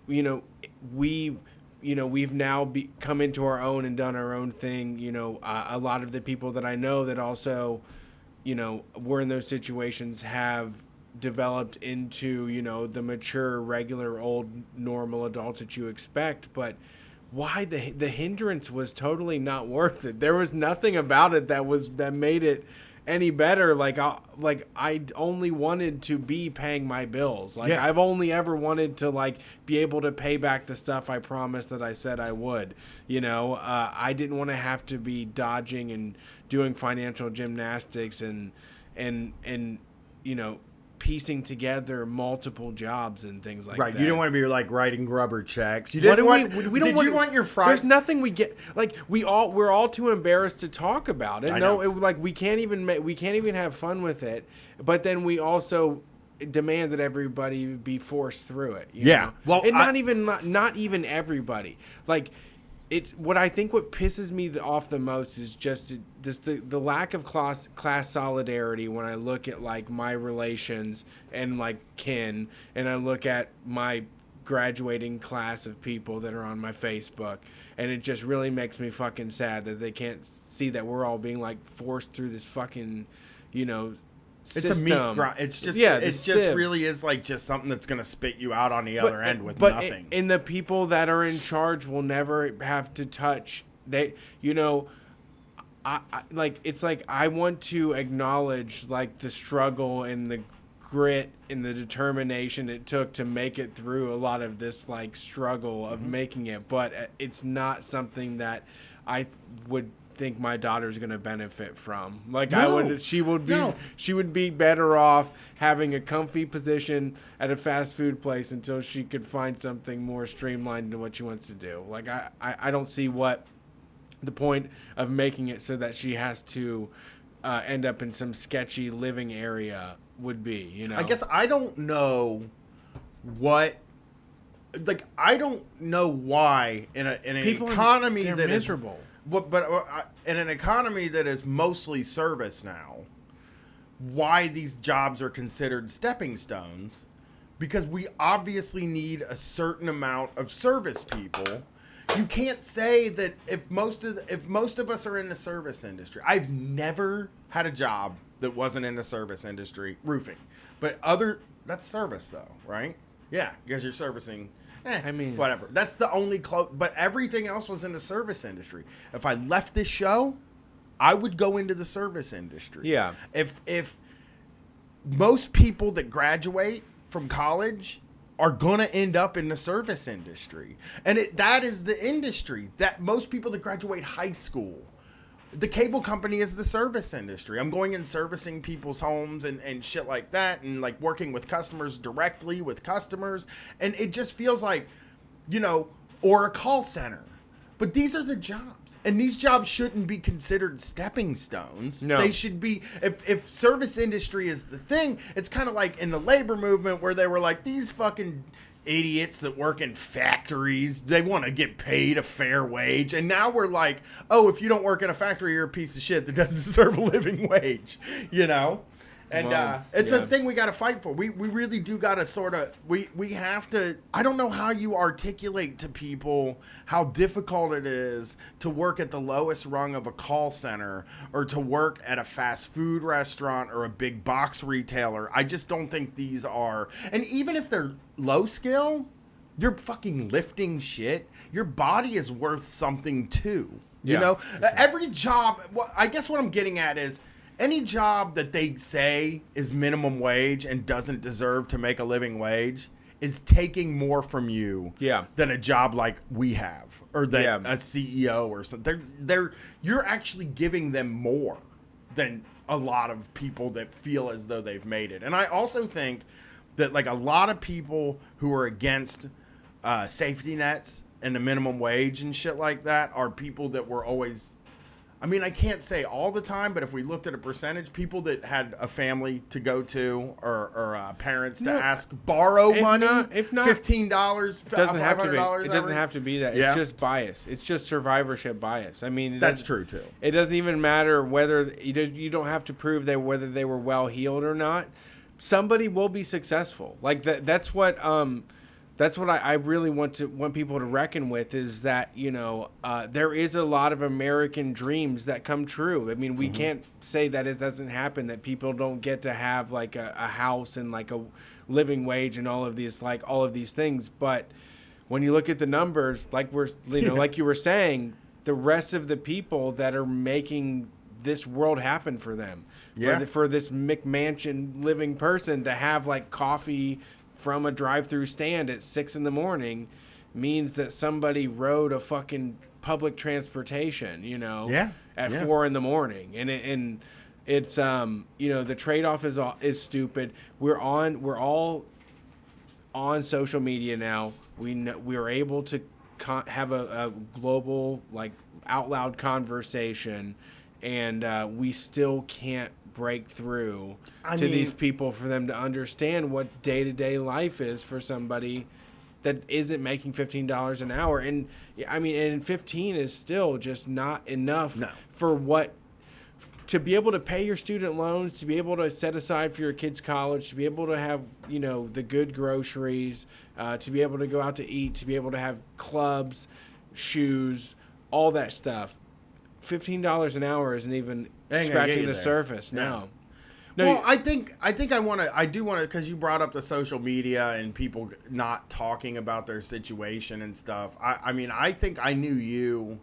we've now come into our own and done our own thing. A lot of the people that I know that also, were in those situations have developed into, the mature, regular, old, normal adults that you expect. But why the hindrance was totally not worth it. There was nothing about it that made it any better. I only wanted to be paying my bills. I've only ever wanted to like be able to pay back the stuff I promised that I said I would. I didn't want to have to be dodging and doing financial gymnastics and piecing together multiple jobs and things like that. Right. You don't want to be like writing rubber checks. You didn't want. You want your Friday? There's nothing we get. Like, we're all too embarrassed to talk about it. We can't even have fun with it. But then we also demand that everybody be forced through it. You know? Well, and not even everybody. Like, it's what I think what pisses me off the most is just the lack of class solidarity when I look at like my relations and like kin, and I look at my graduating class of people that are on my Facebook, and it just really makes me fucking sad that they can't see that we're all being like forced through this fucking, system. It's a meat grind. It's just, it just really is like just something that's going to spit you out on the other end with nothing. And the people that are in charge will never have to touch. I want to acknowledge like the struggle and the grit and the determination it took to make it through a lot of this like struggle of making it, but it's not something that I would think my daughter's going to benefit from. Like, she would be better off having a comfy position at a fast food place until she could find something more streamlined to what she wants to do. Like, I don't see what the point of making it so that she has to end up in some sketchy living area would be, I guess I don't know what, like, I don't know why in an economy that miserable. But in an economy that is mostly service now, why these jobs are considered stepping stones, because we obviously need a certain amount of service people. You can't say that if most of us are in the service industry. I've never had a job that wasn't in the service industry, roofing. But that's service though, right? Yeah, because you're servicing. I mean, whatever. That's the only but everything else was in the service industry. If I left this show, I would go into the service industry. Yeah. If most people that graduate from college are gonna end up in the service industry, and that is the industry that most people that graduate high school. The cable company is the service industry. I'm going and servicing people's homes and shit like that, and like working with customers directly with customers. And it just feels like, or a call center. But these are the jobs, and these jobs shouldn't be considered stepping stones. No. They should be. If service industry is the thing, it's kind of like in the labor movement where they were like, these fucking idiots that work in factories, they want to get paid a fair wage, and now we're like, oh, if you don't work in a factory, you're a piece of shit that doesn't deserve a living wage, you know. And Well, it's yeah. a thing we got to fight for. We really do got to sort of, we have to, I don't know how you articulate to people how difficult it is to work at the lowest rung of a call center or to work at a fast food restaurant or a big box retailer. I just don't think these are, and even if they're low skill, you're fucking lifting shit. Your body is worth something too. You Yeah, know, for sure. every job, well, I guess what I'm getting at is, any job that they say is minimum wage and doesn't deserve to make a living wage is taking more from you Yeah. than a job like we have or that Yeah. a CEO or something. You're actually giving them more than a lot of people that feel as though they've made it. And I also think that like a lot of people who are against safety nets and the minimum wage and shit like that are people that were always, I mean, I can't say all the time, but if we looked at a percentage, people that had a family to go to or parents to No, ask borrow if money, if not, $15, It doesn't have to be. $500 It doesn't have to be that. Yeah. It's just bias. It's just survivorship bias. I mean, That's true too. It doesn't even matter whether you don't have to prove whether they were well healed or not. Somebody will be successful. Like that. That's what I really want people to reckon with is that, you know, there is a lot of American dreams that come true. I mean, we can't say that it doesn't happen, that people don't get to have like a house and like a living wage and all of these things. But when you look at the numbers, like like you were saying, the rest of the people that are making this world happen for them, for this McMansion living person to have like coffee from a drive-through stand at 6 a.m. means that somebody rode a fucking public transportation, you know, at 4 a.m. And it's you know, the trade-off is stupid. We're all on social media now. We are able to have a global, like, out loud conversation, and we still can't break through to these people for them to understand what day-to-day life is for somebody that isn't making $15 an hour. And I mean, and 15 is still just not enough for what, to be able to pay your student loans, to be able to set aside for your kids' college, to be able to have, you know, the good groceries, to be able to go out to eat, to be able to have clubs, shoes, all that stuff. $15 an hour isn't even scratching the surface. No. Well, I do want to, because you brought up the social media and people not talking about their situation and stuff. I mean, I think I knew you,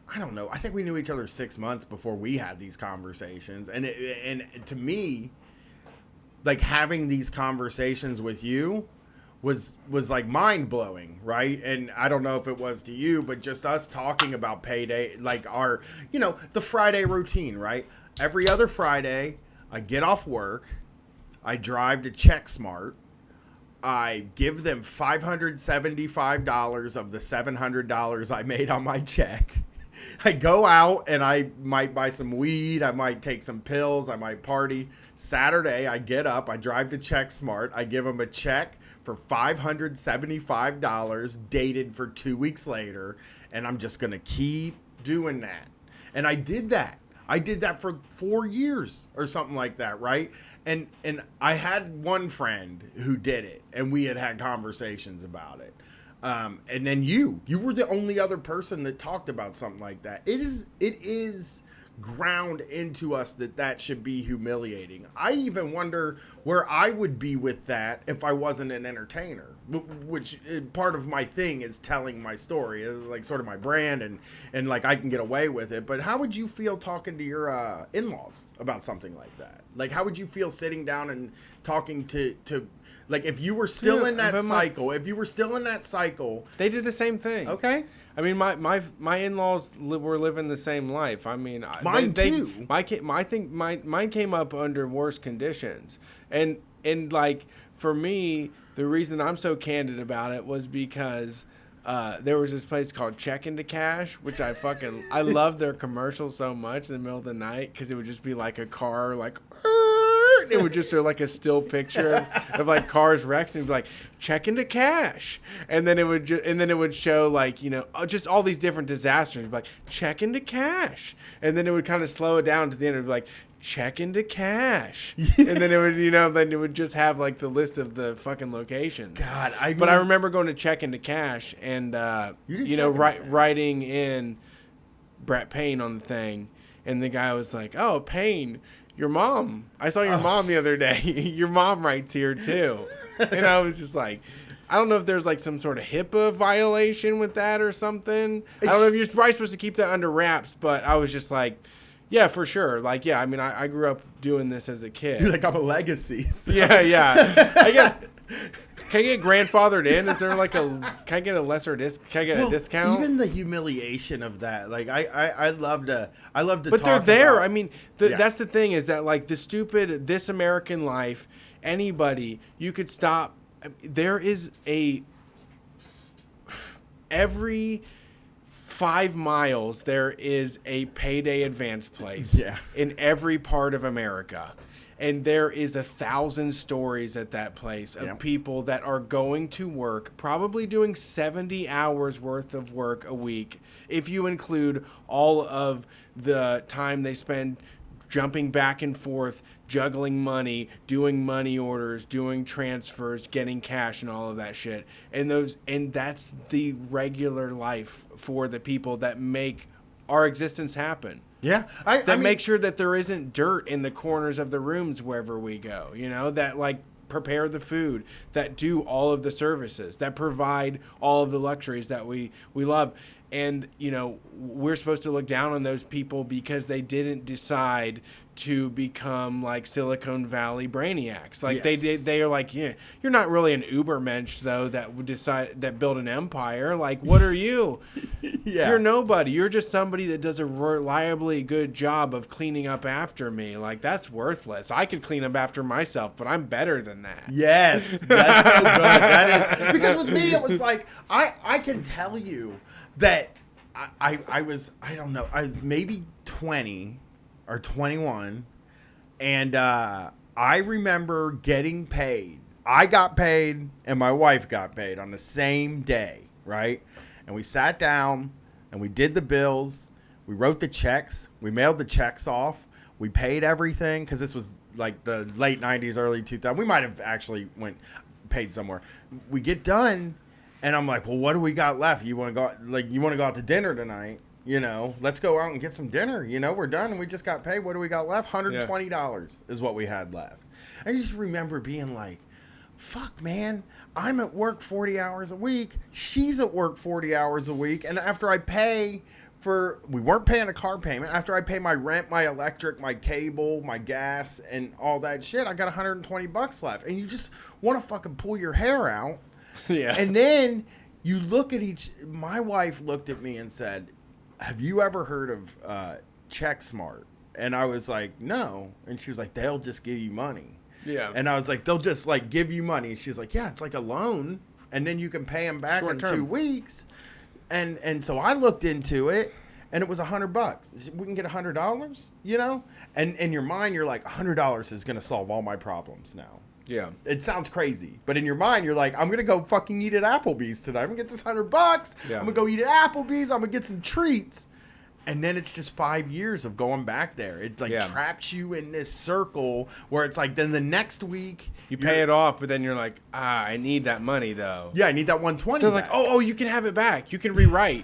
I don't know, I think we knew each other 6 months before we had these conversations. And to me, like, having these conversations with you was like mind blowing, right? And I don't know if it was to you, but just us talking about payday, like our, you know, the Friday routine, right? Every other Friday, I get off work, I drive to CheckSmart, I give them $575 of the $700 I made on my check. I go out and I might buy some weed, I might take some pills, I might party. Saturday, I get up, I drive to CheckSmart, I give them a check for $575 dated for 2 weeks later, and I'm just going to keep doing that. And I did that. I did that for 4 years or something like that, right? And I had one friend who did it, and we had conversations about it. And then you were the only other person that talked about something like that. It is ground into us that should be humiliating. I even wonder where I would be with that if I wasn't an entertainer, which part of my thing is telling my story, is like sort of my brand, and like I can get away with it. But how would you feel talking to your in-laws about something like that? Like, how would you feel sitting down and talking to like, if you were still in that cycle, they did the same thing. Okay. I mean, my in-laws were living the same life. I mean, mine too. Mine came up under worse conditions, and like, for me, the reason I'm so candid about it was because there was this place called Check Into Cash, which I loved their commercials so much in the middle of the night because it would just be like a car, like, and it would just show like a still picture of like cars wrecks, and it'd be like, check into cash. And then it would show like, you know, just all these different disasters. It'd be like, check into cash. And then it would kind of slow it down to the end. It'd be like, check into cash. And then it would, you know, then it would just have like the list of the fucking locations. God, but I remember going to Check Into Cash and, you know, writing in Brett Payne on the thing. And the guy was like, oh, Payne, your mom. I saw your mom the other day. Your mom writes here too. And I was just like, I don't know if there's like some sort of HIPAA violation with that or something. I don't know if you're probably supposed to keep that under wraps, but I was just like, yeah, for sure. Like, yeah, I mean, I grew up doing this as a kid. You're like, I'm a legacy. So. Yeah. Can I get grandfathered in? Is there like can I get a lesser can I get a discount? Even the humiliation of that, like I love to But talk they're there. about, I mean, that's the thing is that like the stupid This American Life, anybody, you could stop. There is every 5 miles there is a payday advance place in every part of America. And there is 1,000 stories at that place of people that are going to work, probably doing 70 hours worth of work a week, if you include all of the time they spend jumping back and forth, juggling money, doing money orders, doing transfers, getting cash, and all of that shit. And that's the regular life for the people that make our existence happen. Yeah. I mean, make sure that there isn't dirt in the corners of the rooms wherever we go, you know, that like prepare the food, that do all of the services, that provide all of the luxuries that we love. And, you know, we're supposed to look down on those people because they didn't decide to become like Silicon Valley brainiacs. Like they are like, yeah, you're not really an Ubermensch though that would that build an empire. Like, what are you? You're nobody. You're just somebody that does a reliably good job of cleaning up after me. Like, that's worthless. I could clean up after myself, but I'm better than that. Yes, that's so good. That is, because with me it was like I can tell you that I was, I don't know, I was maybe 20 or 21, and I remember getting paid. I got paid and my wife got paid on the same day, right? And we sat down and we did the bills, we wrote the checks, we mailed the checks off, we paid everything, because this was like the late 90s, early 2000s. We might have actually paid somewhere. We get done, and I'm like, well, what do we got left? You want to go out to dinner tonight? You know, let's go out and get some dinner. You know, we're done and we just got paid. What do we got left? $120 is what we had left. I just remember being like, fuck, man, I'm at work 40 hours a week. She's at work 40 hours a week. And after I pay we weren't paying a car payment. After I pay my rent, my electric, my cable, my gas, and all that shit, I got $120 left. And you just want to fucking pull your hair out. Yeah. And then you look at my wife looked at me and said, have you ever heard of CheckSmart? And I was like, no. And she was like, they'll just give you money. Yeah. And I was like, they'll just like give you money. She's like, yeah, it's like a loan. And then you can pay them back in 2 weeks. And so I looked into it, and it was $100. We can get $100, you know? And in your mind, you're like, $100 is going to solve all my problems now. Yeah. It sounds crazy, but in your mind, you're like, I'm going to go fucking eat at Applebee's tonight. I'm going to get this $100. Yeah. I'm going to go eat at Applebee's. I'm going to get some treats. And then it's just 5 years of going back there. It like traps you in this circle where it's like, then the next week you pay it off, but then you're like, I need that money though. Yeah, I need that 120. They're like, oh, you can have it back. You can rewrite.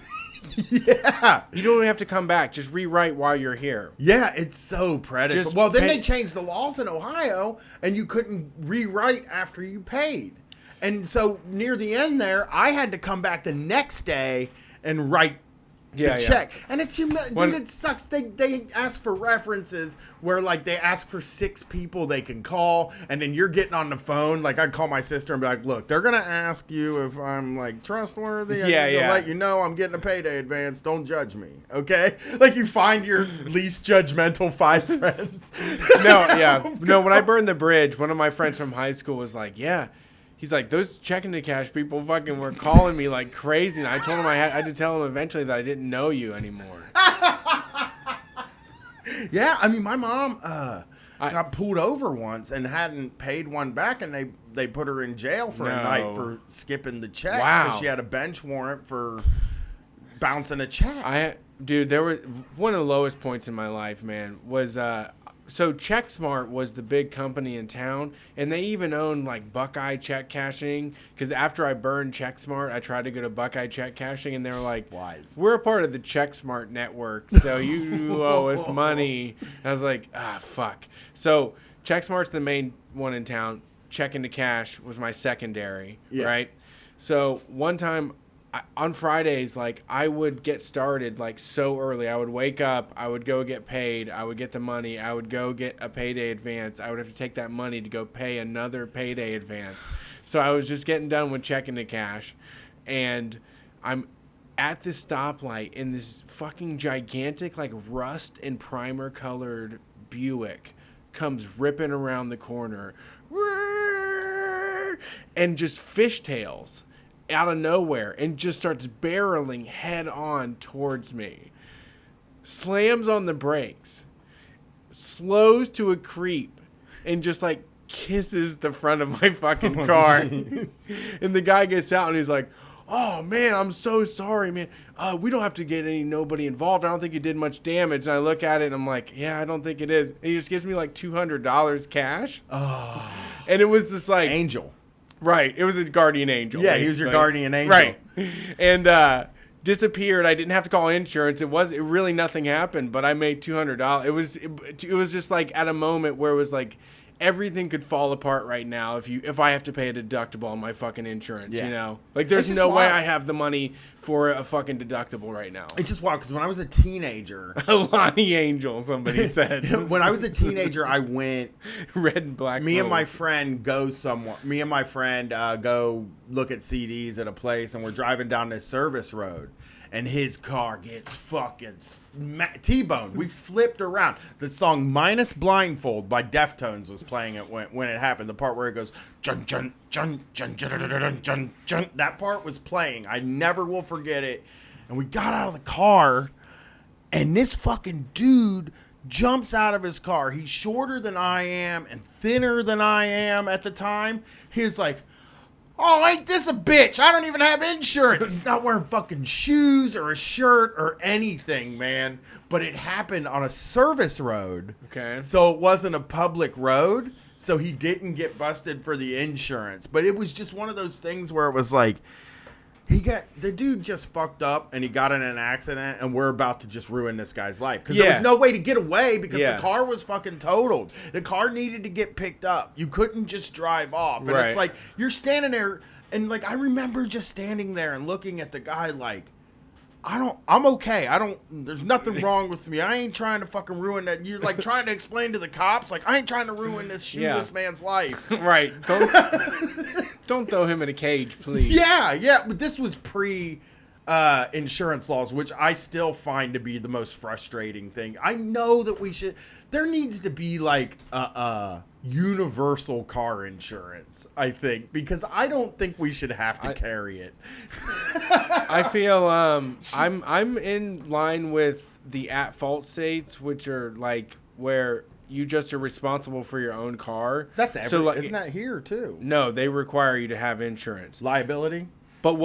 Yeah. You don't even have to come back. Just rewrite while you're here. Yeah, it's so predatory. Well, then they changed the laws in Ohio, and you couldn't rewrite after you paid. And so near the end there, I had to come back the next day and write the check. And it's dude, it sucks. They ask for references where like they ask for 6 people they can call, and then you're getting on the phone. Like I'd call my sister and be like, look, they're gonna ask you if I'm like trustworthy. I'm gonna let you know I'm getting a payday advance. Don't judge me, okay? Like you find your least judgmental 5 friends. No, when I burned the bridge, one of my friends from high school was like, yeah, he's like, those checking to cash people fucking were calling me like crazy. And I told him I had to tell him eventually that I didn't know you anymore. Yeah, I mean, my mom got pulled over once and hadn't paid one back, and they put her in jail for a night for skipping the check. Wow. Because she had a bench warrant for bouncing a check. Dude, there were one of the lowest points in my life, man, was so CheckSmart was the big company in town, and they even owned like Buckeye check cashing. Because after I burned CheckSmart, I tried to go to Buckeye check cashing, and they were like, Wise. "We're a part of the CheckSmart network, so you owe us money." And I was like, fuck. So CheckSmart's the main one in town. Checking to cash was my secondary, right? So one time on Fridays, like, I would get started like so early. I would wake up, I would go get paid, I would get the money, I would go get a payday advance. I would have to take that money to go pay another payday advance. So I was just getting done with checking to cash, and I'm at this stoplight in this fucking gigantic like rust and primer colored Buick comes ripping around the corner and just fishtails out of nowhere and just starts barreling head on towards me. Slams on the brakes, slows to a creep, and just like kisses the front of my fucking car. And the guy gets out and he's like, "Oh man, I'm so sorry, man. We don't have to get nobody involved. I don't think you did much damage." And I look at it and I'm like, "Yeah, I don't think it is." And he just gives me like $200 cash. Oh. And it was just like Angel. Right. It was a guardian angel. Yeah, he was your guardian angel. Right. And disappeared. I didn't have to call insurance. It really nothing happened, but I made $200. It was just like at a moment where it was like everything could fall apart right now if I have to pay a deductible on my fucking insurance, you know? Like there's no way I have the money for a fucking deductible right now. It's just wild because when I was a teenager, Lonnie Angel, somebody said. When I was a teenager, I went red and black. Me and my friend go somewhere. Me and my friend go look at CDs at a place, and we're driving down this service road, and his car gets fucking T-boned. We flipped around. The song "Minus Blindfold" by Deftones was playing it when it happened. The part where it goes jun jun jun jun jun jun jun jun jun. That part was playing. I never will forget it. And we got out of the car, and this fucking dude jumps out of his car. He's shorter than I am and thinner than I am at the time. He's like, "Oh, ain't this a bitch? I don't even have insurance." He's not wearing fucking shoes or a shirt or anything, man. But it happened on a service road. Okay. So it wasn't a public road. So he didn't get busted for the insurance. But it was just one of those things where it was like, the dude just fucked up and he got in an accident, and we're about to just ruin this guy's life. Because there was no way to get away because the car was fucking totaled. The car needed to get picked up. You couldn't just drive off. And it's like, you're standing there, and like, I remember just standing there and looking at the guy like, I'm okay. There's nothing wrong with me. I ain't trying to fucking ruin that. You're like trying to explain to the cops, like, I ain't trying to ruin this shoeless man's life. Right. Don't throw him in a cage, please. Yeah. But this was insurance laws, which I still find to be the most frustrating thing. I know that there needs to be like universal car insurance, I think, because I don't think we should have to carry it. I feel I'm in line with the at fault states, which are like where you just are responsible for your own car. That's isn't that here too? No, they require you to have insurance. Liability? But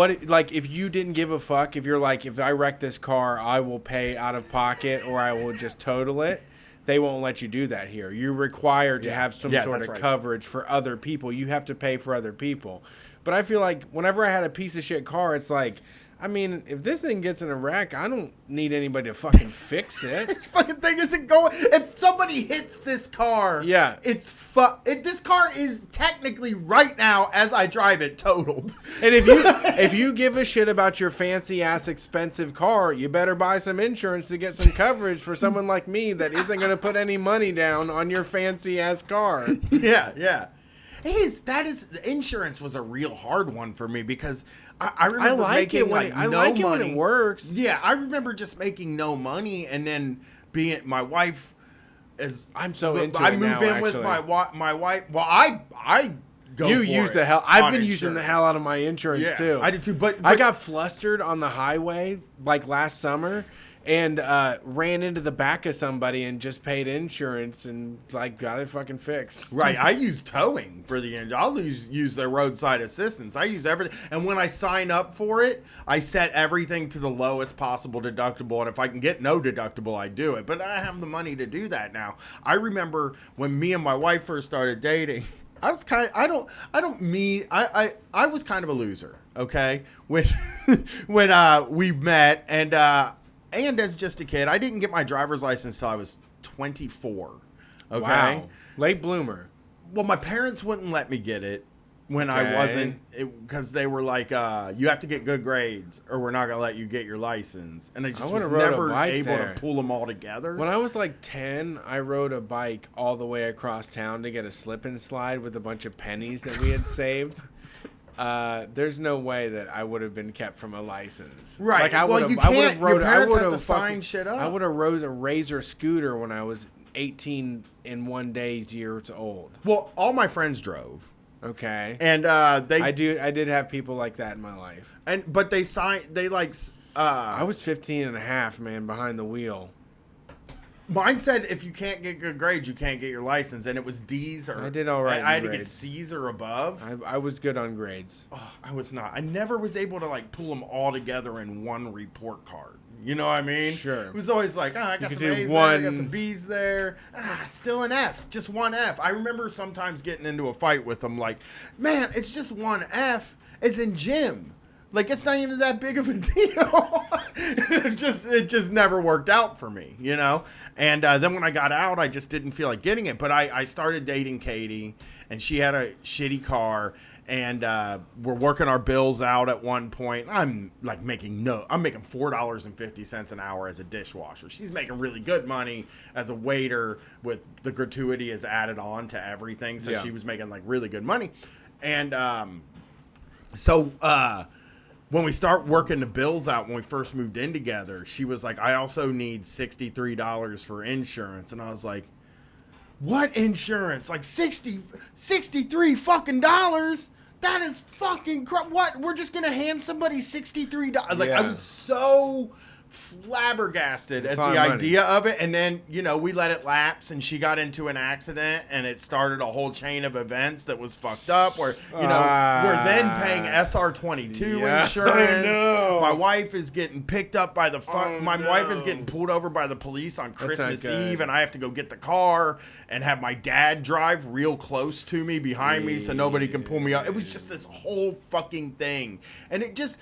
if you didn't give a fuck, if you're like, if I wreck this car, I will pay out of pocket or I will just total it, they won't let you do that here. You're required to have some sort of coverage for other people. You have to pay for other people. But I feel like whenever I had a piece of shit car, it's like, I mean, if this thing gets in a wreck, I don't need anybody to fucking fix it. This fucking thing isn't going. If somebody hits this car, this car is technically right now, as I drive it, totaled. And if you give a shit about your fancy ass expensive car, you better buy some insurance to get some coverage for someone like me that isn't going to put any money down on your fancy ass car. Yeah. The insurance was a real hard one for me because I remember making when it works. Yeah, I remember just making no money, and then my wife is. I'm so into I it move now, in with my wife. Well, I go You for use it the hell. I've on been using the insurance. hell out of my insurance Yeah, too. I did too. But I got flustered on the highway like last summer and ran into the back of somebody and just paid insurance and like got it fucking fixed. right. I use towing for the end. I'll use their roadside assistance. I use everything. And when I sign up for it, I set everything to the lowest possible deductible. And if I can get no deductible, I do it. But I have the money to do that now. I remember when me and my wife first started dating. I was kind of, I was kind of a loser, okay? When we met and as just a kid, I didn't get my driver's license till I was 24. Okay. Wow. Late bloomer. Well, my parents wouldn't let me get it when I Okay. wasn't, because they were like, you have to get good grades or we're not going to let you get your license. And I just was would've rode a never bike able there. to pull them all together. When I was like 10, I rode a bike all the way across town to get a slip and slide with a bunch of pennies that we had saved. There's no way that I would have been kept from a license. Right. Like I Well, would you have. I would can't- have your rode. I parents would have have to sign shit up. I would have rode a Razor scooter when I was 18 and 1 day years old. Well, all my friends drove. Okay. And I did have people like that in my life. but they signed, they like, I was 15 and a half, man, behind the wheel. mine said if you can't get good grades, you can't get your license, and it was D's or I did all right I in had to get grades. C's or above. I was good on grades. Oh, I was not. I never was able to like pull them all together in one report card. You know what I mean? Sure. It was always like, I got could some do A's there, I got one- some B's there. Still an F, just one F. I remember sometimes getting into a fight with them, like, man, it's just one F. It's in gym. Like, it's not even that big of a deal. it just never worked out for me, you know? And then when I got out, I just didn't feel like getting it. But I started dating Katie, and she had a shitty car, and we're working our bills out at one point. I'm like making $4.50 an hour as a dishwasher. She's making really good money as a waiter with the gratuity is added on to everything. So Yeah. she was making like really good money. And so when we start working the bills out when we first moved in together, she was like, I also need $63 for insurance. And I was like, what insurance? Like 63 fucking dollars? That is fucking what? We're just gonna hand somebody $63. Like, I Yeah. was so flabbergasted at the Fine money. idea of it. And then, you know, we let it lapse and she got into an accident and it started a whole chain of events that was fucked up where, you know, we're then paying SR22 Yeah, I insurance. know. My wife is getting picked up by the my wife is no. getting pulled over by the police on not Christmas good. Eve, and I have to go get the car and have my dad drive real close to me behind me so nobody can pull me out. It was just this whole fucking thing, and it just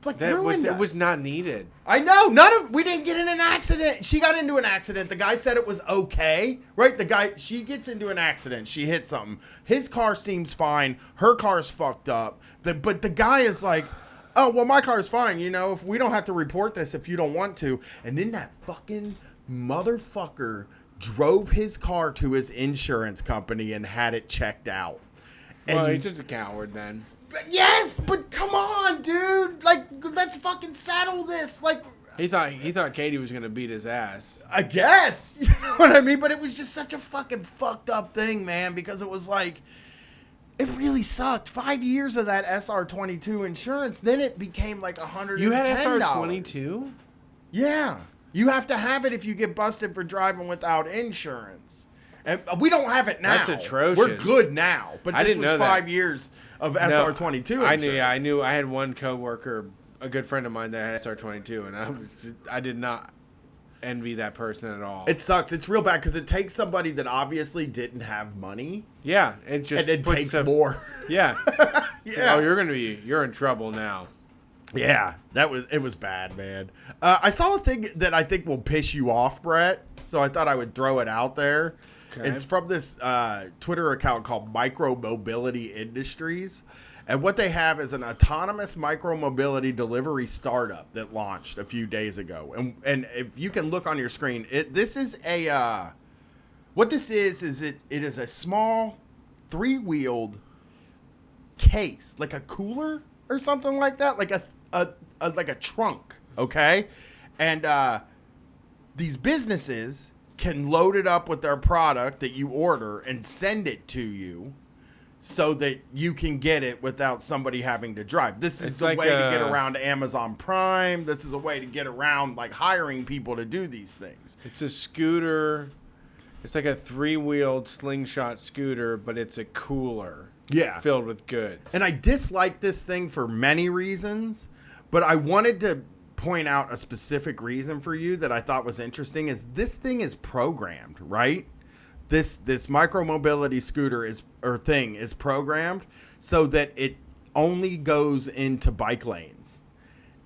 like ruined It us. was not needed. I know we didn't get in an accident. She got into an accident. The guy said it was okay, right? She gets into an accident. She hit something. His car seems fine. Her car's fucked up. But the guy is like, oh, well, my car's fine. You know, if we don't have to report this if you don't want to. And then that fucking motherfucker drove his car to his insurance company and had it checked out. Well, And he's just a coward then. yes, but come on, dude. Like, let's fucking settle this. Like, He thought Katie was gonna beat his ass. I guess. You know what I mean? But it was just such a fucking fucked up thing, man, because it was like, it really sucked. 5 years of that SR22 insurance, then it became like $110. You had SR22? Yeah. You have to have it if you get busted for driving without insurance. And we don't have it now. That's atrocious. We're good now. But I this didn't was know that. 5 years of SR22 insurance. I knew. Yeah, I knew. I had one coworker, a good friend of mine that had SR22, and I did not envy that person at all. It sucks. It's real bad because it takes somebody that obviously didn't have money, yeah, it just and it puts takes a- more. Yeah. Yeah. Oh, you're in trouble now. Yeah, it was bad, man. I saw a thing that I think will piss you off, Brett. So I thought I would throw it out there. Okay. It's from this Twitter account called Micro Mobility Industries. And what they have is an autonomous micro-mobility delivery startup that launched a few days ago. And if you can look on your screen, this is a... what this is it is a small 3-wheeled case, like a cooler or something like that, like a trunk, okay? And these businesses can load it up with their product that you order and send it to you so that you can get it without somebody having to drive. This is It's the like way to get around Amazon Prime. This is a way to get around like hiring people to do these things. It's a scooter. It's like a 3-wheeled slingshot scooter, but it's a cooler. Yeah. Filled with goods. And I dislike this thing for many reasons, but I wanted to point out a specific reason for you that I thought was interesting is this thing is programmed, right? This micromobility scooter is programmed so that it only goes into bike lanes.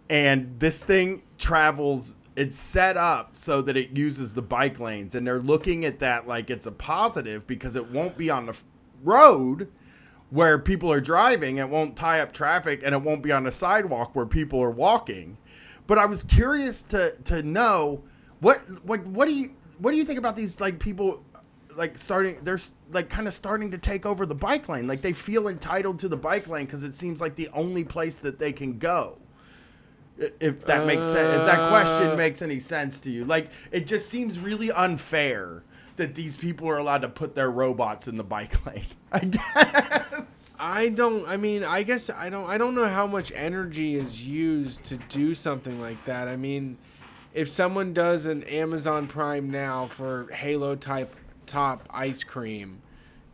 And this thing travels, it's set up so that it uses the bike lanes, and they're looking at that like it's a positive because it won't be on the road where people are driving, it won't tie up traffic, and it won't be on the sidewalk where people are walking. But I was curious to know what do you think about these like people like they're like kind of starting to take over the bike lane, like they feel entitled to the bike lane because it seems like the only place that they can go. If that makes sense, if that question makes any sense to you, like it just seems really unfair that these people are allowed to put their robots in the bike lane. I guess. I guess I don't know how much energy is used to do something like that. I mean, if someone does an Amazon Prime now for Halo type top ice cream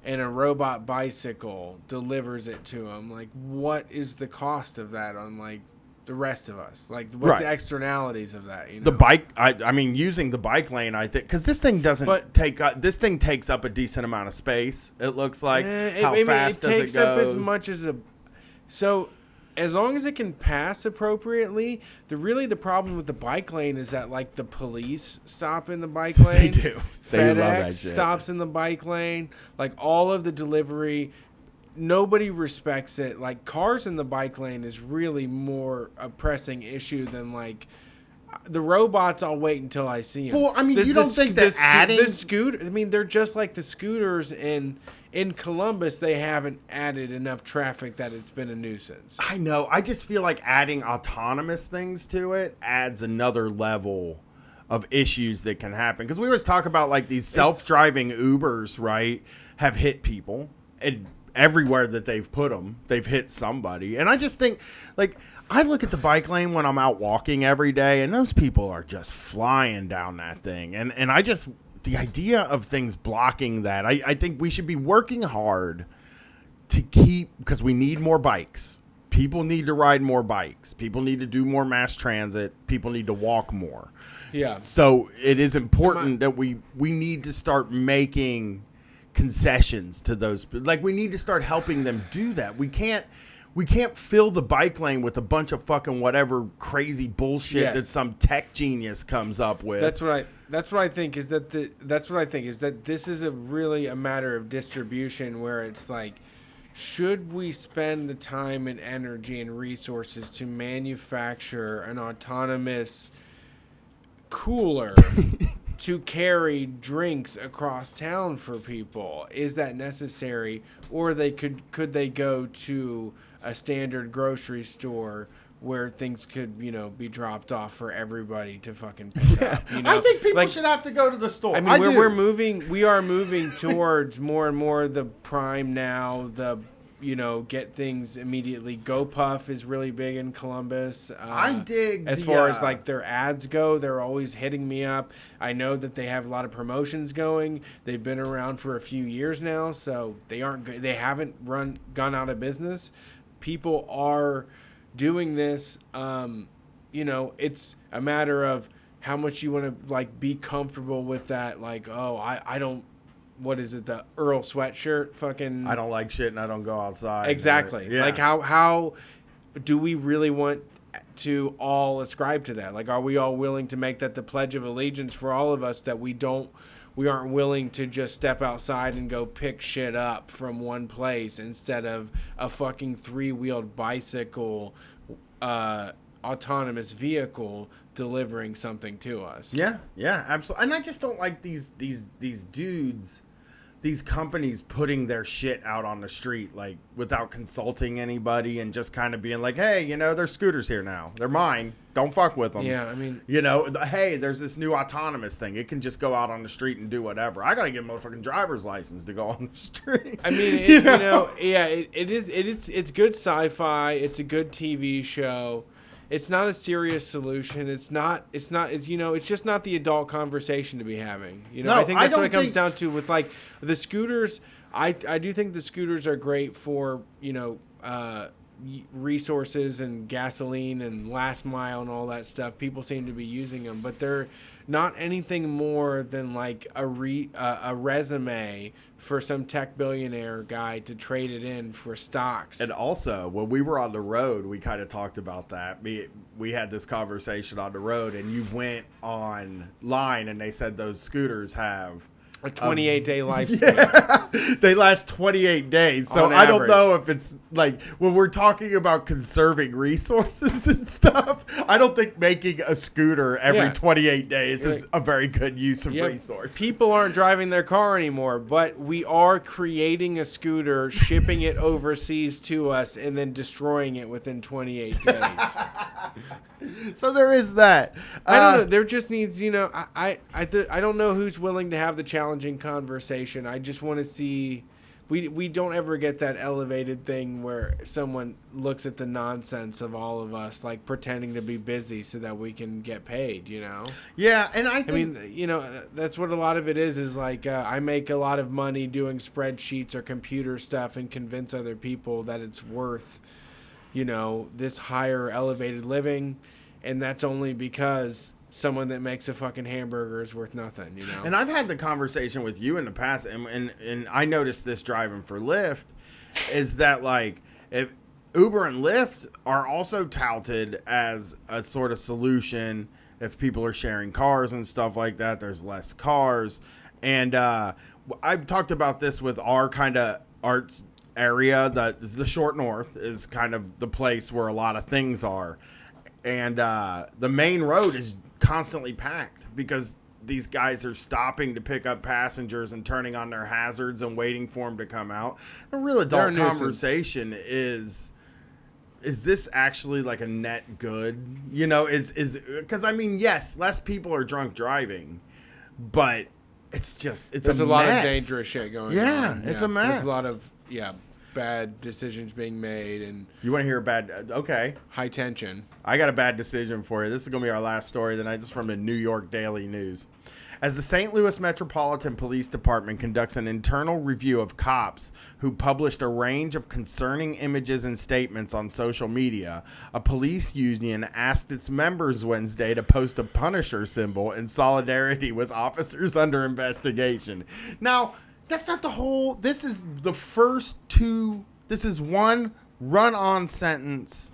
and a robot bicycle delivers it to them, like what is the cost of that on like the rest of us? Like what's the externalities of that, you know? The bike, I mean using the bike lane, I think, because this thing doesn't this thing takes up a decent amount of space, it looks like. How fast does it go? It takes up as much as so as long as it can pass appropriately. The problem with the bike lane is that like the police stop in the bike lane. They do. FedEx love that shit. Stops in the bike lane. Like all of the delivery, nobody respects it. Like cars in the bike lane is really more a pressing issue than like the robots. I'll wait until I see them. Well, I mean, you don't think that adding the scooter? I mean, they're just like the scooters in Columbus. They haven't added enough traffic that it's been a nuisance. I know. I just feel like adding autonomous things to it adds another level of issues that can happen. Because we always talk about like these self-driving Ubers, right? Have hit people, and everywhere that they've put them, they've hit somebody. And I just think, like, I look at the bike lane when I'm out walking every day, and those people are just flying down that thing. And I just, the idea of things blocking that, I think we should be working hard to keep, because we need more bikes. People need to ride more bikes. People need to do more mass transit. People need to walk more. Yeah. So it is important that we need to start making concessions to those. Like, we need to start helping them do that. We can't fill the bike lane with a bunch of fucking whatever crazy bullshit that some tech genius comes up with. That's what I think is that this is really a matter of distribution, where it's like, should we spend the time and energy and resources to manufacture an autonomous cooler to carry drinks across town for people? Is that necessary? Or could they go to a standard grocery store where things could, be dropped off for everybody to fucking pick up? I think people should have to go to the store. I mean, we are moving towards more and more the Prime now, get things immediately. GoPuff is really big in Columbus. I dig. As far as like their ads go, they're always hitting me up. I know that they have a lot of promotions going. They've been around for a few years now, so they haven't gone out of business. People are doing this. It's a matter of how much you want to like be comfortable with that. Like, I don't. What is it? The Earl sweatshirt? Fucking. I don't like shit and I don't go outside. Exactly. Yeah. Like how do we really want to all ascribe to that? Like, are we all willing to make that the pledge of allegiance for all of us, that we aren't willing to just step outside and go pick shit up from one place instead of a fucking 3-wheeled bicycle, autonomous vehicle delivering something to us? Yeah, absolutely. And I just don't like these dudes these companies putting their shit out on the street, like without consulting anybody and just kind of being like, hey, you know, there's scooters here now. They're mine. Don't fuck with them. Yeah, I mean, you know, hey, there's this new autonomous thing. It can just go out on the street and do whatever. I got to get a motherfucking driver's license to go on the street. I mean, you know, yeah, it's good sci-fi. It's a good TV show. It's not a serious solution. It's you know, it's just not the adult conversation to be having. You know, No, I think I that's what don't it comes think- down to with like the scooters. I do think the scooters are great for, you know, resources and gasoline and last mile and all that stuff. People seem to be using them, but they're not anything more than like a resume for some tech billionaire guy to trade it in for stocks. And also, when we were on the road, we kind of talked about that. We had this conversation on the road, and you went online, and they said those scooters have A 28-day lifespan. they last 28 days. So On I don't average. know if it's like when we're talking about conserving resources and stuff, I don't think making a scooter every Yeah. 28 days is Like- a very good use of Yep. resources. People aren't driving their car anymore, but we are creating a scooter, shipping it overseas to us, and then destroying it within 28 days. So there is that. I don't know. There just needs, you know, I don't know who's willing to have the challenging conversation. I just want to see. We don't ever get that elevated thing where someone looks at the nonsense of all of us, like pretending to be busy so that we can get paid, you know? Yeah, and I think I mean, you know, that's what a lot of it is like I make a lot of money doing spreadsheets or computer stuff and convince other people that it's worth, you know, this higher elevated living. And that's only because someone that makes a fucking hamburger is worth nothing, you know? And I've had the conversation with you in the past, and I noticed this driving for Lyft, is that like if Uber and Lyft are also touted as a sort of solution if people are sharing cars and stuff like that. There's less cars, and I've talked about this with our kind of arts area. That the Short North is kind of the place where a lot of things are, and the main road is constantly packed because these guys are stopping to pick up passengers and turning on their hazards and waiting for them to come out. A real They're a adult nuisance. conversation is this actually like a net good? You know, is because I mean, yes, less people are drunk driving, but it's There's a lot of dangerous shit going on. Yeah, it's a mess. There's a lot of, bad decisions being made and You want to hear a bad? Okay, high tension. I got a bad decision for you. This is going to be our last story tonight. This is from the New York Daily News. As the St. Louis Metropolitan Police Department conducts an internal review of cops who published a range of concerning images and statements on social media, a police union asked its members Wednesday to post a Punisher symbol in solidarity with officers under investigation. Now, that's not the whole. This is the first two. This is one run-on sentence.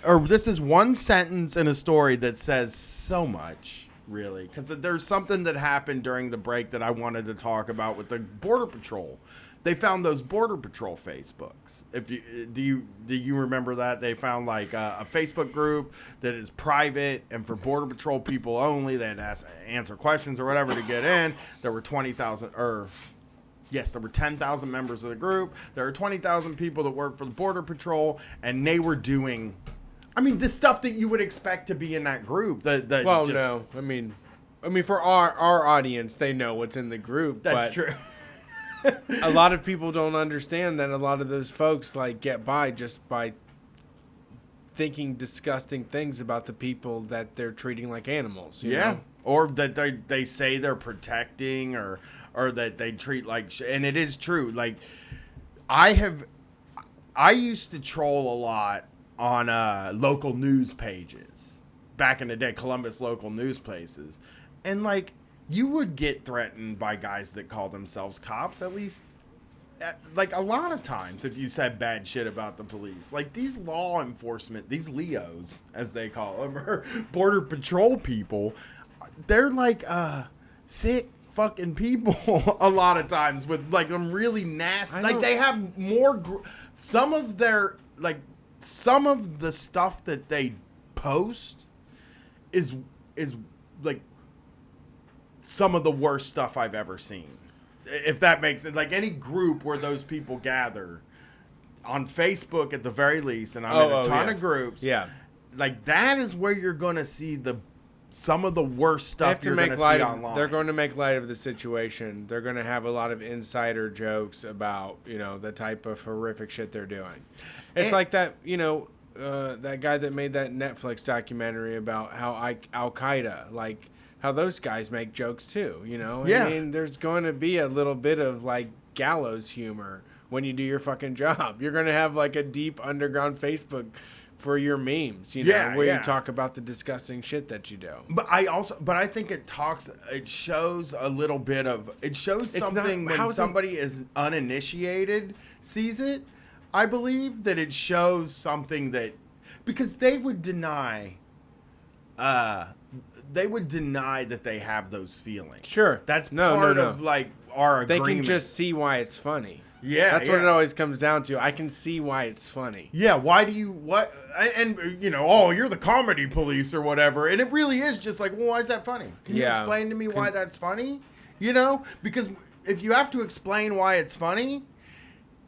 Or this is one sentence in a story that says so much, really. Because there's something that happened during the break that I wanted to talk about with the Border Patrol. They found those Border Patrol Facebooks. Do you remember that? They found like a Facebook group that is private and for Border Patrol people only. They had to answer questions or whatever to get in. There were 20,000 Yes, there were 10,000 members of the group. There are 20,000 people that work for the Border Patrol, and they were doing, I mean, the stuff that you would expect to be in that group. No. I mean for our audience, they know what's in the group. That's true. A lot of people don't understand that a lot of those folks like get by just by thinking disgusting things about the people that they're treating like animals. You know? Or that they say they're protecting or that they treat like and it is true. Like I used to troll a lot on local news pages back in the day, Columbus local news places. And like you would get threatened by guys that call themselves cops, at least like a lot of times if you said bad shit about the police. Like these law enforcement, these Leos as they call them, or Border Patrol people, they're like sick fucking people a lot of times with like them really nasty. Like they have more some of their like some of the stuff that they post is like some of the worst stuff I've ever seen. if that makes it, like any group where those people gather on Facebook at the very least, and I'm in a ton of groups. Yeah. Like that is where you're going to see some of the worst They have stuff to you're going make to light see of, online. they're going to make light of the situation. They're going to have a lot of insider jokes about, the type of horrific shit they're doing. It's like that, that guy that made that Netflix documentary about how Al Qaeda, like how those guys make jokes too, Yeah. I mean, there's going to be a little bit of like gallows humor when you do your fucking job. You're going to have like a deep underground Facebook for your memes, where you talk about the disgusting shit that you do. But I think it shows a little bit of, it shows something when somebody is uninitiated sees it. I believe that it shows something that, because they would deny that they have those feelings. Sure. That's part of like our agreement. They can just see why it's funny. Yeah, that's what it always comes down to. I can see why it's funny. Yeah, why do you you're the comedy police or whatever, and it really is just like, well, why is that funny? Can you explain to me why that's funny? Because if you have to explain why it's funny,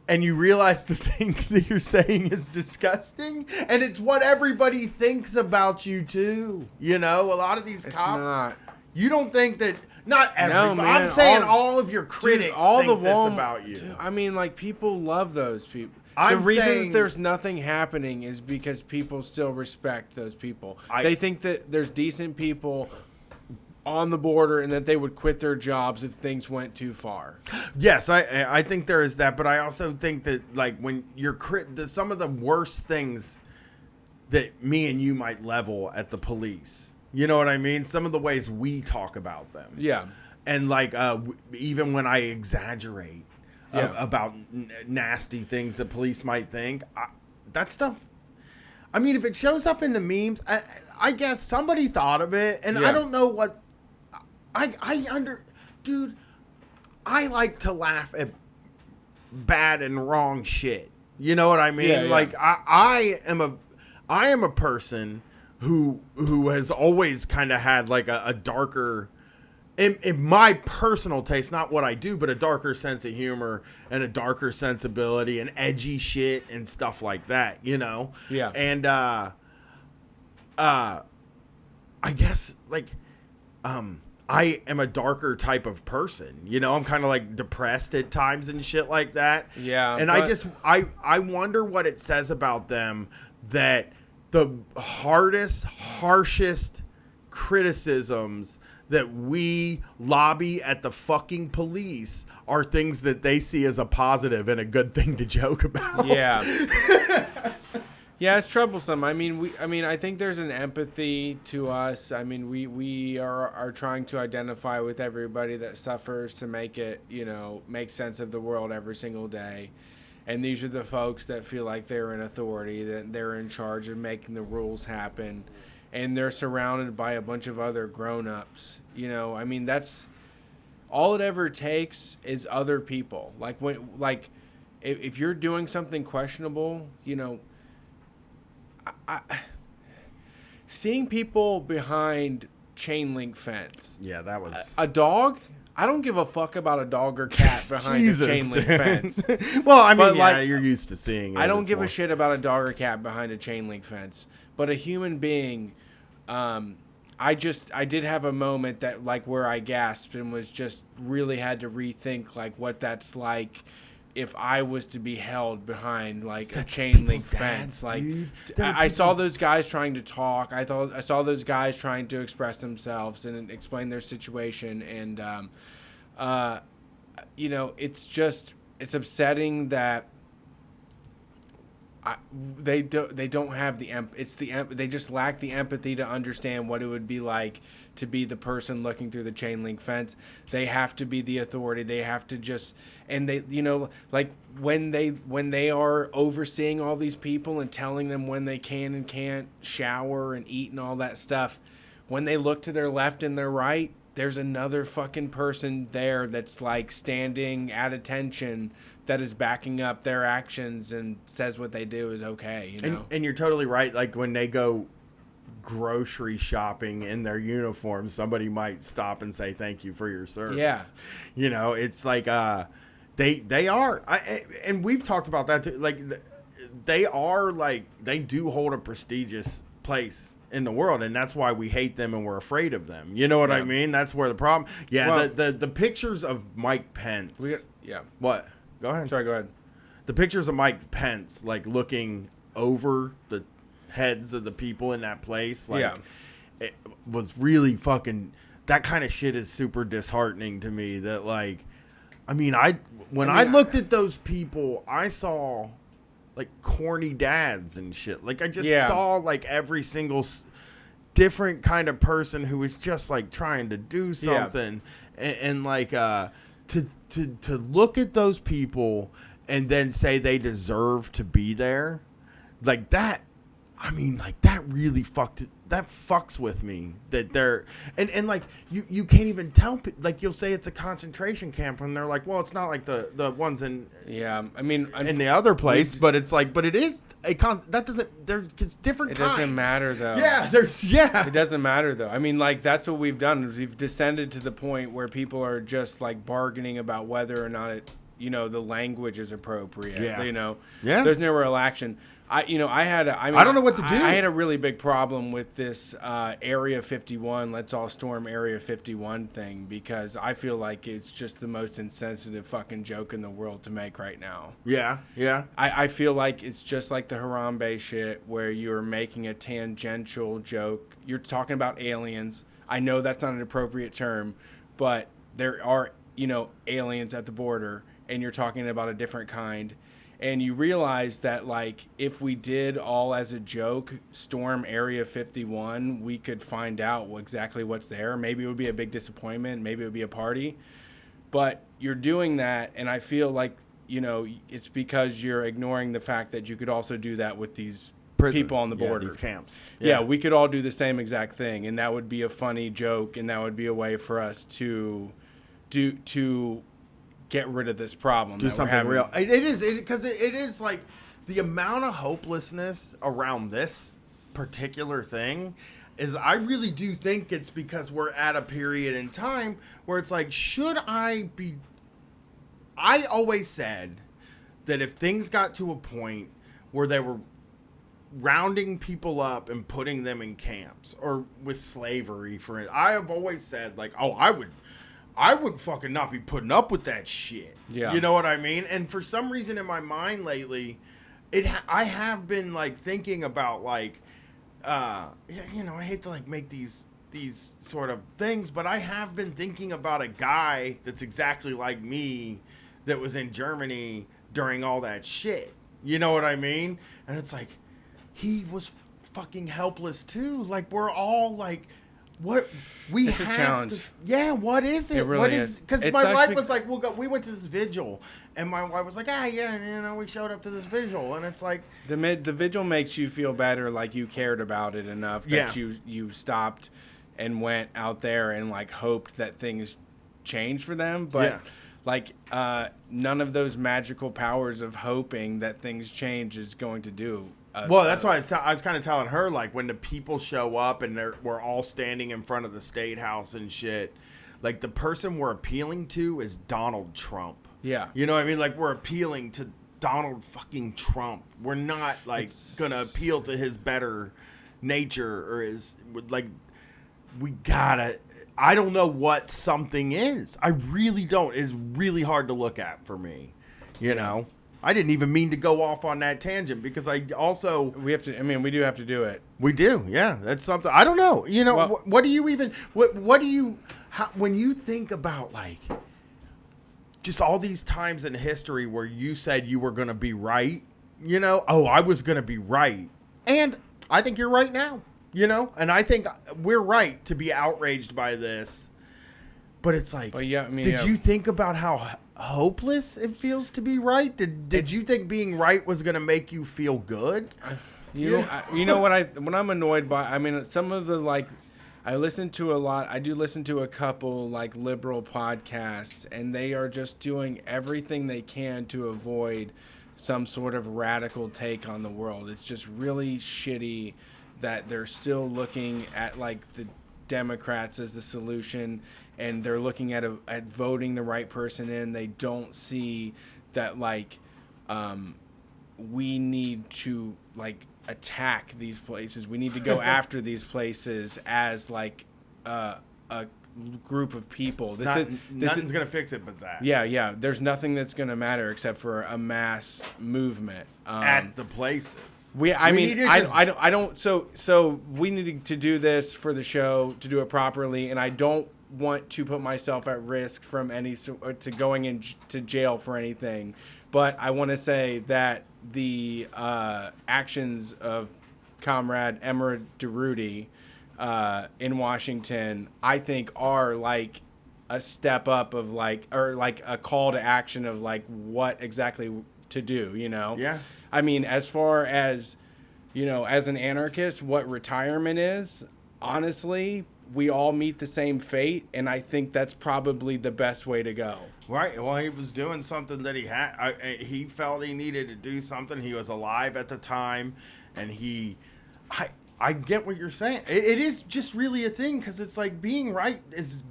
and you realize the thing that you're saying is disgusting, and it's what everybody thinks about you too. A lot of these cops, you don't think that. Not everybody. No, I'm saying all of your critics think this about you. Dude, I mean, like, people love those people. The reason that there's nothing happening is because people still respect those people. They think that there's decent people on the border and that they would quit their jobs if things went too far. Yes, I think there is that, but I also think that, like, when you're some of the worst things that me and you might level at the police. You know what I mean? Some of the ways we talk about them. Yeah. And like, even when I exaggerate about nasty things that police might think, that stuff, I mean, if it shows up in the memes, I guess somebody thought of it, and I don't know what, dude, I like to laugh at bad and wrong shit. You know what I mean? Yeah, yeah. Like, I am a person who has always kind of had like a darker, in my personal taste, not what I do, but a darker sense of humor and a darker sensibility and edgy shit and stuff like that, Yeah. And I guess like I am a darker type of person, I'm kind of like depressed at times and shit like that. Yeah. And I wonder what it says about them that the harshest criticisms that we lobby at the fucking police are things that they see as a positive and a good thing to joke about. Yeah. Yeah, it's troublesome. I mean, I think there's an empathy to us. I mean, we are trying to identify with everybody that suffers to make it, make sense of the world every single day. And these are the folks that feel like they're in authority, that they're in charge of making the rules happen. And they're surrounded by a bunch of other grown-ups. I mean, that's all it ever takes is other people. If you're doing something questionable, seeing people behind chain link fence. Yeah, that was a dog. I don't give a fuck about a dog or cat behind a chain link fence. Well, I mean, you're used to seeing it. I don't give a shit about a dog or cat behind a chain link fence. But a human being, I did have a moment that where I gasped and was just really had to rethink what that's like if I was to be held behind a chain link fence. I saw those guys trying to talk. I saw those guys trying to express themselves and explain their situation, and it's upsetting that they don't have they just lack the empathy to understand what it would be like to be the person looking through the chain link fence. They have to be the authority. They have to just, and they, when they are overseeing all these people and telling them when they can and can't shower and eat and all that stuff, when they look to their left and their right, there's another fucking person there that's standing at attention that is backing up their actions and says what they do is okay, And you're totally right. When they go grocery shopping in their uniform, somebody might stop and say thank you for your service. Yeah. You know, it's like they are, and we've talked about that too. Like they are like they do hold a prestigious place in the world, and that's why we hate them and we're afraid of them. You know what I mean? That's where the problem. Yeah, Well, the pictures of Mike Pence. Yeah. What? Go ahead. Sorry, go ahead. The pictures of Mike Pence, like looking over the heads of the people in that place, like it was really fucking. That kind of shit is super disheartening to me. That like, I mean, when I looked at those people, I saw like corny dads and shit. Like I just saw like every single different kind of person who was just like trying to do something, and like to look at those people and then say they deserve to be there, like that. I mean, like that really fucks with me that they're and like you can't even tell, like you'll say it's a concentration camp and they're like, well, it's not like the ones in I mean in the other place, but it's like, but it is that doesn't, there's it's different. It kinds. doesn't matter though. It doesn't matter though. I mean, like that's what we've done. We've descended to the point where people are just like bargaining about whether or not it, you know, the language is appropriate. You know, there's no real action. I don't know what to do. I had a really big problem with this Area 51, let's all storm Area 51 thing, because I feel like it's just the most insensitive fucking joke in the world to make right now. Yeah. I feel like it's just like the Harambe shit where you're making a tangential joke. You're talking about aliens. I know that's not an appropriate term, but there are, you know, aliens at the border, and you're talking about a different kind. And you realize that, like, if we did all as a joke storm Area 51, we could find out exactly what's there. Maybe it would be a big disappointment. Maybe it would be a party. But you're doing that, and I feel like, you know, it's because you're ignoring the fact that you could also do that with these people on the border. These camps. Yeah, we could all do the same exact thing, and that would be a funny joke, and that would be a way for us to get rid of this problem. Do something real. It is like the amount of hopelessness around this particular thing is, I really do think it's because we're at a period in time where it's like, I always said that if things got to a point where they were rounding people up and putting them in camps, or with slavery, for it, I have always said, like, oh, I would fucking not be putting up with that shit. Yeah. You know what I mean? And for some reason in my mind lately, I have been like thinking about like, you know, I hate to like make these sort of things, but I have been thinking about a guy that's exactly like me that was in Germany during all that shit. You know what I mean? And it's like, he was fucking helpless too. Like, we're all like, what we it's have a challenge. What is it? It really what is? Because It my sucks wife was like, we went to this vigil, and my wife was like, you know, we showed up to this vigil, and it's like the vigil makes you feel better, like you cared about it enough that you stopped and went out there and like hoped that things changed for them, but like none of those magical powers of hoping that things change is going to do. Well, that's why I was kind of telling her, like, when the people show up and we're all standing in front of the State House and shit, like, the person we're appealing to is Donald Trump. Yeah. You know what I mean? Like, we're appealing to Donald fucking Trump. We're not, like, going to appeal to his better nature or his, like, we gotta, I don't know what something is. I really don't. It's really hard to look at for me, you know? I didn't even mean to go off on that tangent because I also... We do have to do it. We do, yeah. That's something... I don't know. You know, well, what do you even... What do you... when you think about, like, just all these times in history where you said you were going to be right, you know? Oh, I was going to be right. And I think you're right now, you know? And I think we're right to be outraged by this. But it's like... Well, yeah, I mean, did you think about how hopeless it feels to be right? Did you think being right was going to make you feel good? You know what I'm annoyed by? I mean, some of the, like, I do listen to a couple like liberal podcasts, and they are just doing everything they can to avoid some sort of radical take on the world. It's just really shitty that they're still looking at like the Democrats as the solution, and they're looking at voting the right person in. They don't see that like we need to like attack these places. We need to go after these places as like a group of people. Nothing's gonna fix it but that. Yeah. There's nothing that's gonna matter except for a mass movement At the places. I don't. So we need to do this for the show, to do it properly, and I don't want to put myself at risk from to going into jail for anything. But I want to say that the actions of Comrade Emma DeRudy in Washington, I think, are like a step up of like, or like a call to action of like what exactly to do, you know? Yeah. I mean, as far as, you know, as an anarchist, what retirement is, honestly, we all meet the same fate, and I think that's probably the best way to go. Right. Well, he was doing something that he felt he needed to do something. He was alive at the time, and I get what you're saying. It is just really a thing, because it's like being right is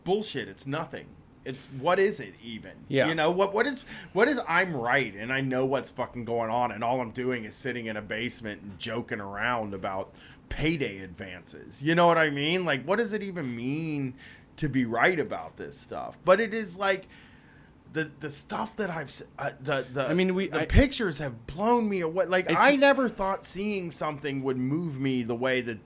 bullshit. It's nothing. It's what is it even? Yeah. You know, what is I'm right and I know what's fucking going on, and all I'm doing is sitting in a basement and joking around about payday advances. You know what I mean? Like, what does it even mean to be right about this stuff? But it is like the stuff that I've the pictures have blown me away. Like, I never thought seeing something would move me the way that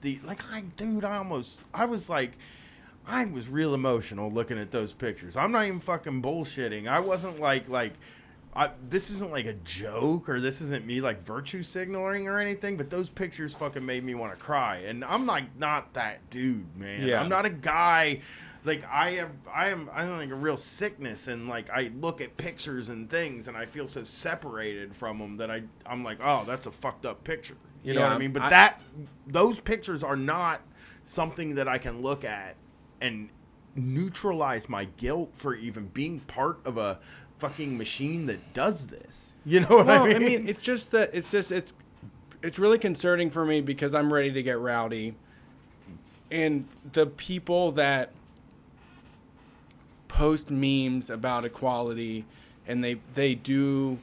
I was real emotional looking at those pictures. I'm not even fucking bullshitting. I wasn't this isn't like a joke, or this isn't me like virtue signaling or anything, but those pictures fucking made me want to cry. And I'm like not that dude, man. Yeah. I'm not a guy. Like, I don't like a real sickness, and like I look at pictures and things and I feel so separated from them that I'm like, oh, that's a fucked up picture. You know what I mean? But those pictures are not something that I can look at and neutralize my guilt for even being part of a fucking machine that does this. You know what I mean? I mean, it's just that it's really concerning for me, because I'm ready to get rowdy, and the people that post memes about equality, and they do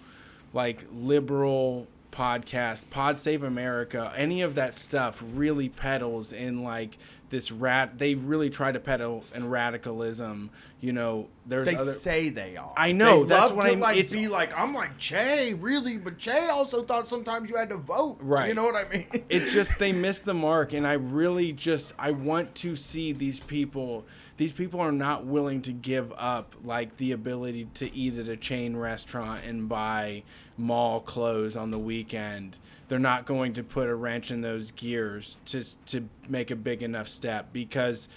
like liberal podcasts, Pod Save America, any of that stuff really peddles in like this they really try to peddle in radicalism. You know, they say they are. I know, that's love what to I mean. Like, be like, I'm like, Jay, really? But Jay also thought sometimes you had to vote. Right. You know what I mean? It's just they miss the mark, and I really I want to see these people. These people are not willing to give up like the ability to eat at a chain restaurant and buy mall clothes on the weekend. They're not going to put a wrench in those gears to make a big enough step, because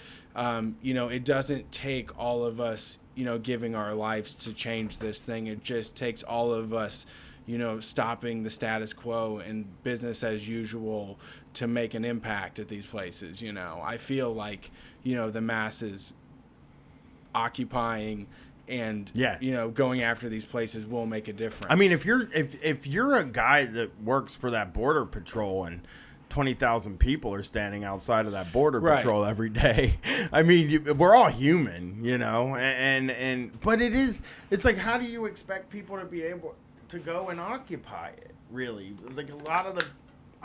you know, it doesn't take all of us, you know, giving our lives to change this thing. It just takes all of us, you know, stopping the status quo and business as usual to make an impact at these places. You know, I feel like, you know, the masses occupying and you know, going after these places will make a difference. I mean, if you're a guy that works for that border patrol and 20,000 people are standing outside of that border patrol every day, I mean, we're all human, you know, but it's like, how do you expect people to be able to go and occupy it? Really, like a lot of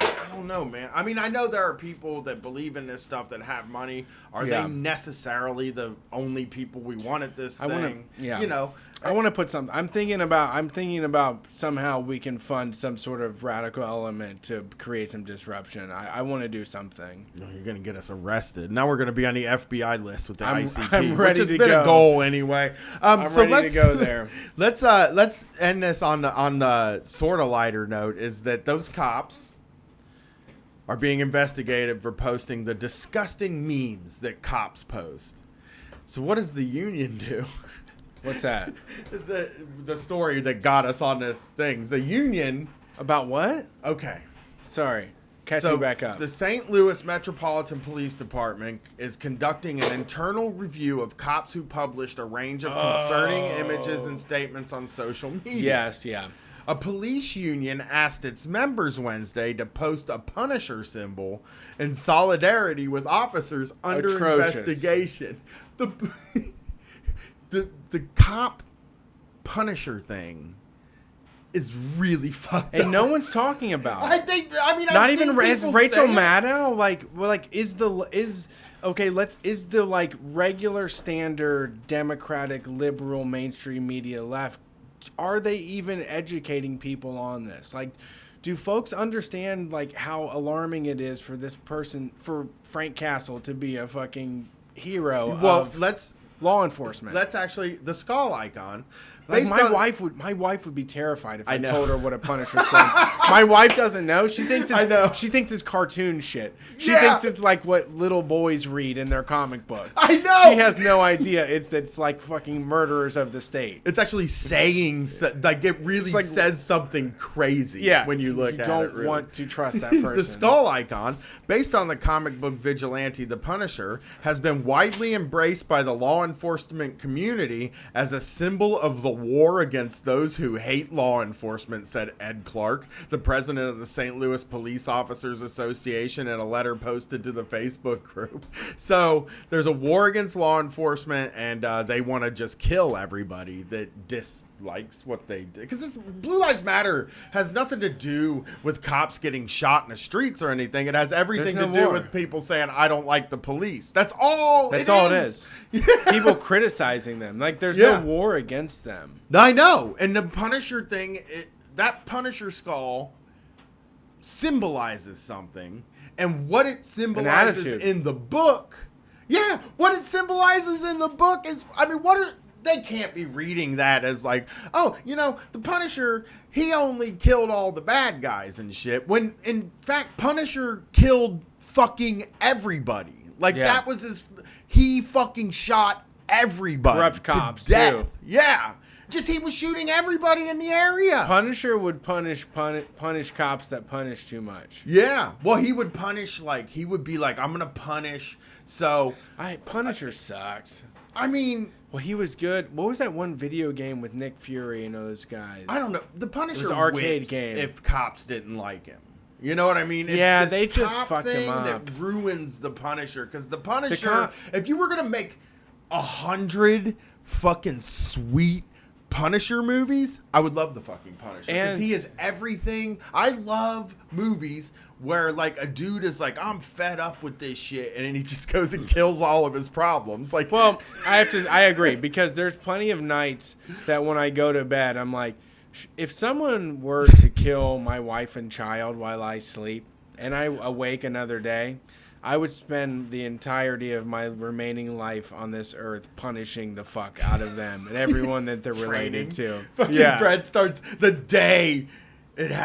I don't know, man. I mean, I know there are people that believe in this stuff that have money. Are they necessarily the only people we want at this thing? You know, I want to put something. I'm thinking about somehow we can fund some sort of radical element to create some disruption. I want to do something. No, you're gonna get us arrested. Now we're gonna be on the FBI list with the ICP. I'm ready which has to been go. a goal anyway. I'm ready to go there. Let's end this on the sort of lighter note. Is that those cops are being investigated for posting the disgusting memes that cops post. So what does the union do? What's that? the story that got us on this thing. The union. About what? Okay. Sorry. Catch me back up. The St. Louis Metropolitan Police Department is conducting an internal review of cops who published a range of concerning images and statements on social media. Yes, yeah. A police union asked its members Wednesday to post a Punisher symbol in solidarity with officers under Atrocious. investigation. The cop Punisher thing is really fucked up. And no one's talking about it. I mean, Not I've even seen is people Rachel say it. Maddow is the like regular standard Democratic liberal mainstream media left, are they even educating people on this? Like, do folks understand like how alarming it is for this person, for Frank Castle to be a fucking hero of law enforcement? Let's actually the skull icon. Like based my on- wife would be terrified if I know. told her what a Punisher skull. My wife doesn't know. She thinks it's, I know. She thinks it's cartoon shit. She Yeah. thinks it's like what little boys read in their comic books. I know. She has no idea. It's like fucking murderers of the state. It's actually saying like it really like- says something crazy. Yeah, when you look at don't it. Really. want to trust that person. The skull icon, based on the comic book vigilante The Punisher, has been widely embraced by the law enforcement community as a symbol of the war against those who hate law enforcement, said Ed Clark, the president of the St. Louis Police Officers Association, in a letter posted to the Facebook group. So there's a war against law enforcement, and they want to just kill everybody that dislikes what they did. Because this Blue Lives Matter has nothing to do with cops getting shot in the streets or anything. It has everything There's to no do war. with people saying, I don't like the police. That's all That's all it is. People criticizing them. Like there's Yeah. no war against them. I know. And the Punisher thing, that Punisher skull symbolizes something. And what it symbolizes attitude. in the book, what it symbolizes in the book is, I mean, they can't be reading that as like, oh, the Punisher, he only killed all the bad guys and shit. When, in fact, Punisher killed fucking everybody. Like, Yeah. that was he fucking shot everybody. Corrupt to cops, death. too. Yeah. Just he was shooting everybody in the area. Punisher would punish cops that punish too much. Yeah. Well, he would punish, like, he would be like, I'm going to punish. So, Punisher sucks. I mean, Well, he was good. What was that one video game with Nick Fury and those guys? I don't know. The Punisher an arcade whips game. if cops didn't like him. You know what I mean? Yeah, this they just cop fucked him thing up. that ruins the Punisher. Because the Punisher, cop- if you were going to make 100 fucking sweet Punisher movies, I would love the fucking Punisher. Because And- he is everything. I love movies where, like, a dude is like, I'm fed up with this shit. And then he just goes and kills all of his problems. Like, Well, I agree, because there's plenty of nights that when I go to bed, I'm like, if someone were to kill my wife and child while I sleep and I awake another day, I would spend the entirety of my remaining life on this earth punishing the fuck out of them and everyone that they're related to. Fucking Brett starts the day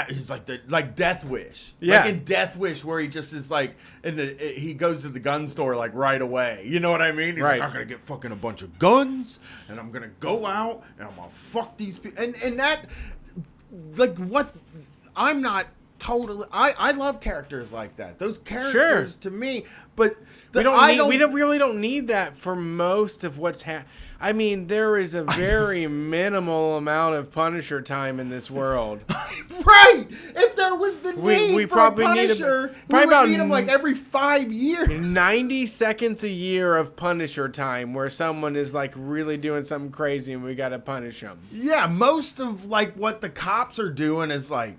he's like Death Wish. Yeah. Like in Death Wish, where he just is like, he goes to the gun store like right away. You know what I mean? He's Right. like, I'm gonna get fucking a bunch of guns, and I'm gonna go out and I'm gonna fuck these people. And that, like, what? I'm not totally. I love characters like that. Those characters to me, but We really don't need that for most of what's I mean, there is a very minimal amount of Punisher time in this world. Right. If there was the need we for probably a need Punisher, we probably would about need him like every 5 years. 90 seconds a year of Punisher time where someone is like really doing something crazy and we got to punish them. Yeah, most of like what the cops are doing is like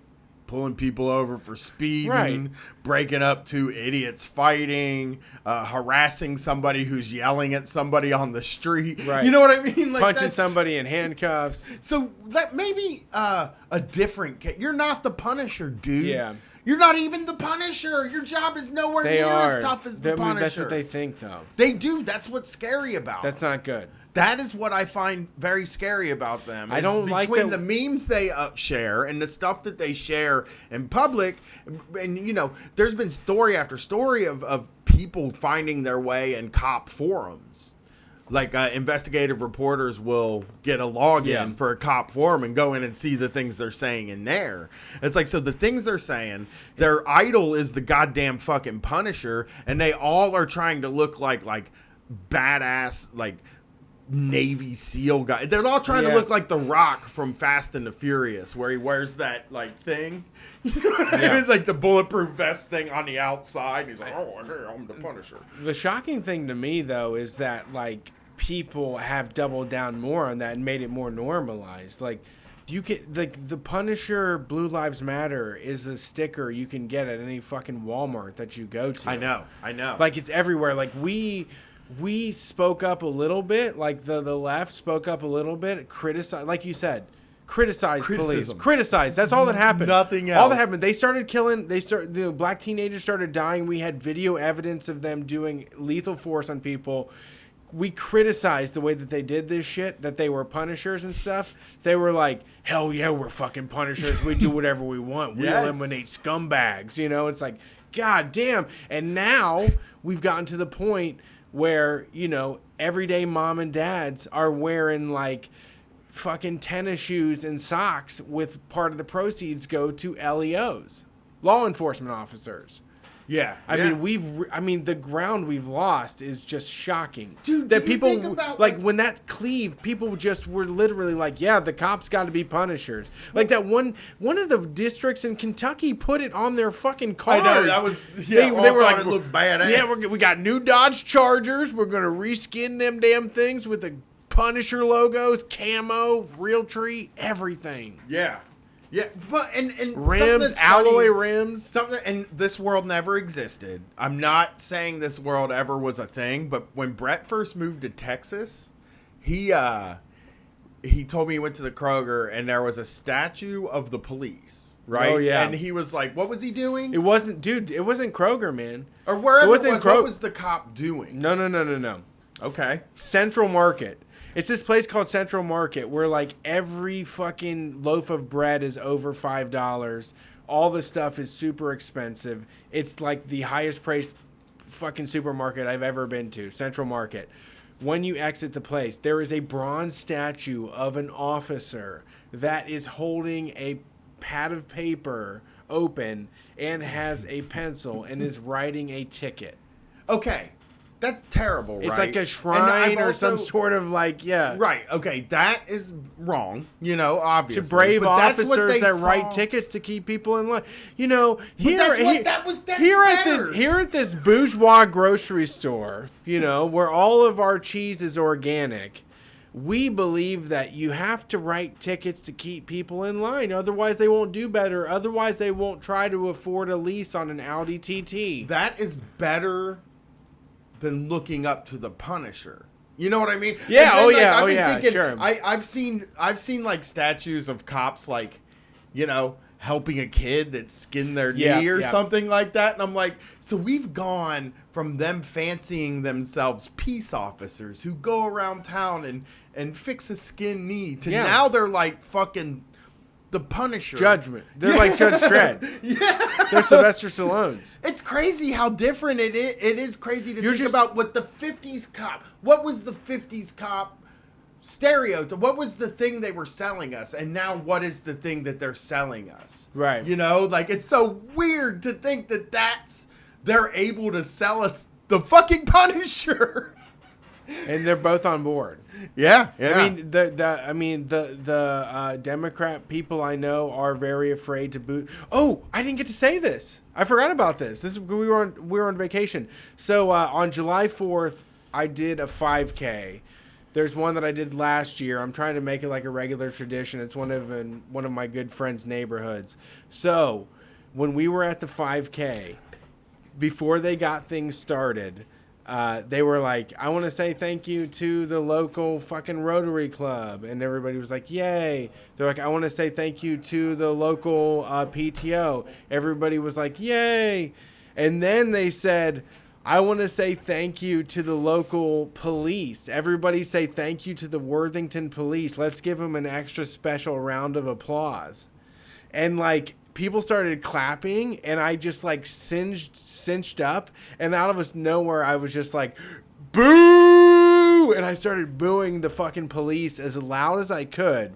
pulling people over for speeding, Right. breaking up two idiots fighting, harassing somebody who's yelling at somebody on the street. Right. You know what I mean? Like Punching that's- somebody in handcuffs. So that maybe a different case. You're not the Punisher, dude. Yeah. You're not even the Punisher. Your job is nowhere They near are. as tough as the I mean, Punisher. that's what they think, though. They do. That's what's scary about That's them. not good. That is what I find very scary about them. I is don't like between that- the memes they share and the stuff that they share in public. And there's been story after story of people finding their way in cop forums. Like investigative reporters will get a login for a cop forum and go in and see the things they're saying in there. It's like, so the things they're saying, their idol is the goddamn fucking Punisher, and they all are trying to look like badass, like Navy SEAL guy. They're all trying to Yeah. look like The Rock from Fast and the Furious, where he wears that like thing, you know what I mean? Like the bulletproof vest thing on the outside. He's like, "Oh, hey, I'm the Punisher." The shocking thing to me, though, is that like people have doubled down more on that and made it more normalized. Like, you get like the Punisher Blue Lives Matter is a sticker you can get at any fucking Walmart that you go to. I know. Like, it's everywhere. Like, we spoke up a little bit. Like the left spoke up a little bit. Criticize, like you said. Criticize police. Criticism. Criticize. That's all that happened. Nothing All that else. happened. They started killing. The black teenagers started dying. We had video evidence of them doing lethal force on people. We criticized the way that they did this shit, that they were Punishers and stuff. They were like, hell yeah, we're fucking Punishers. We do whatever we want. We Yes. eliminate scumbags. You know, it's like, god damn. And now we've gotten to the point where, you know, everyday mom and dads are wearing like fucking tennis shoes and socks with part of the proceeds go to LEOs, law enforcement officers. Yeah. I yeah. mean, the ground we've lost is just shocking. Dude, that do you people think about, like like- when that cleaved, people just were literally like, "Yeah, the cops got to be Punishers." Like that one of the districts in Kentucky put it on their fucking cars. I know, that was- yeah, all thought it looked badass. "Yeah, we got new Dodge Chargers. We're gonna reskin them damn things with the Punisher logos, camo, Realtree, everything, Yeah. Yeah. But and something rims, that's alloy funny- rims." Something, and this world never existed. I'm not saying this world ever was a thing, but when Brett first moved to Texas, he told me he went to the Kroger and there was a statue of the police, right? Oh, yeah. And he was like, "What was he doing?" It wasn't Kroger, man. Or wherever it wasn't was, Kroger. what was the cop doing? No. Okay. Central Market. It's this place called Central Market where like every fucking loaf of bread is over $5. All the stuff is super expensive. It's like the highest priced fucking supermarket I've ever been to, Central Market. When you exit the place, there is a bronze statue of an officer that is holding a pad of paper open and has a pencil and is writing a ticket. Okay. That's terrible, right? It's like a And shrine I've or some also- sort of like, yeah. Right. Okay. That is wrong. You know, obviously. To brave But that's what officers they that write saw. tickets to keep people in line. You know, that's better. here at this bourgeois grocery store, you know, where all of our cheese is organic, we believe that you have to write tickets to keep people in line. Otherwise, they won't do better. Otherwise, they won't try to afford a lease on an Audi TT. That is better than looking up to the Punisher. You know what I mean? Yeah, And then, oh, I've been yeah, thinking, sure. I've seen like statues of cops like, you know, helping a kid that skinned their Yeah, knee or yeah. something like that. And I'm like, so we've gone from them fancying themselves peace officers who go around town and fix a skinned knee to Yeah. now they're like fucking the Punisher. Judgment. They're like Judge Dredd. They're Sylvester Stallone's. It's crazy how different it is. It is crazy to You're think just- about what the 50s cop, what was the 50s cop stereotype? What was the thing they were selling us? And now what is the thing that they're selling us? Right. You know, like it's so weird to think that they're able to sell us the fucking Punisher. And they're both on board. Yeah. I mean, the Democrat people I know are very afraid to boot. Oh, I didn't get to say this. I forgot about this. We were on vacation. So on July 4th, I did a 5K. There's one that I did last year. I'm trying to make it like a regular tradition. It's one of my good friends' neighborhoods. So when we were at the 5K, before they got things started, they were like, I want to say thank you to the local fucking Rotary Club. And everybody was like, yay. They're like, I want to say thank you to the local PTO. Everybody was like, yay. And then they said, I want to say thank you to the local police. Everybody say thank you to the Worthington police. Let's give them an extra special round of applause. And like, people started clapping, and I just like cinched up, and out of nowhere, I was just like, boo! And I started booing the fucking police as loud as I could.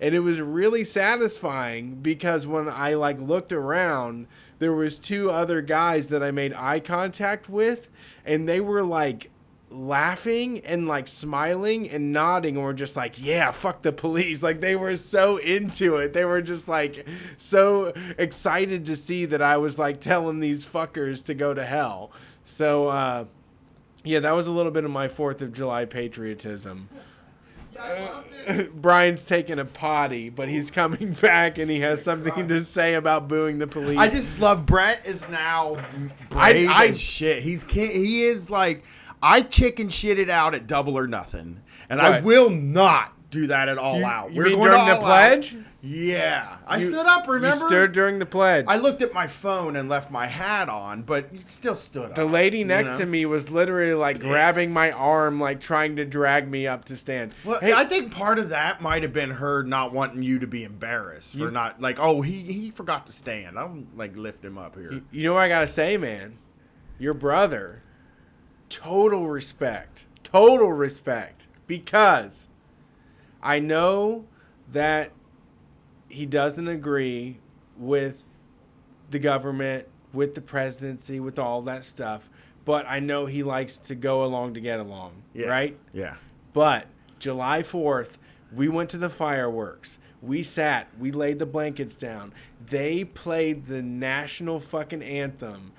And it was really satisfying because when I like looked around, there was two other guys that I made eye contact with, and they were like laughing and like smiling and nodding, and were just like, yeah, fuck the police. Like they were so into it. They were just like so excited to see that I was like telling these fuckers to go to hell. So yeah, that was a little bit of my 4th of July patriotism. Brian's taking a potty, but he's coming back and he has something to say about booing the police. I just love Brett is now brave as shit. He is like, I chicken shitted out at Double or Nothing, and I will not do that at All Out. You mean during the pledge? Yeah. I stood up, remember? You stood during the pledge. I looked at my phone and left my hat on, but you still stood up. The lady next to me was literally like grabbing my arm, like trying to drag me up to stand. Well, hey, I think part of that might have been her not wanting you to be embarrassed for not, like, oh, he forgot to stand. I'll, like, lift him up here. You know what I gotta say, man? Your brother, total respect. Total respect. Because I know that he doesn't agree with the government, with the presidency, with all that stuff. But I know he likes to go along to get along, right? Yeah. But July 4th, we went to the fireworks. We sat. We laid the blankets down. They played the national fucking anthem.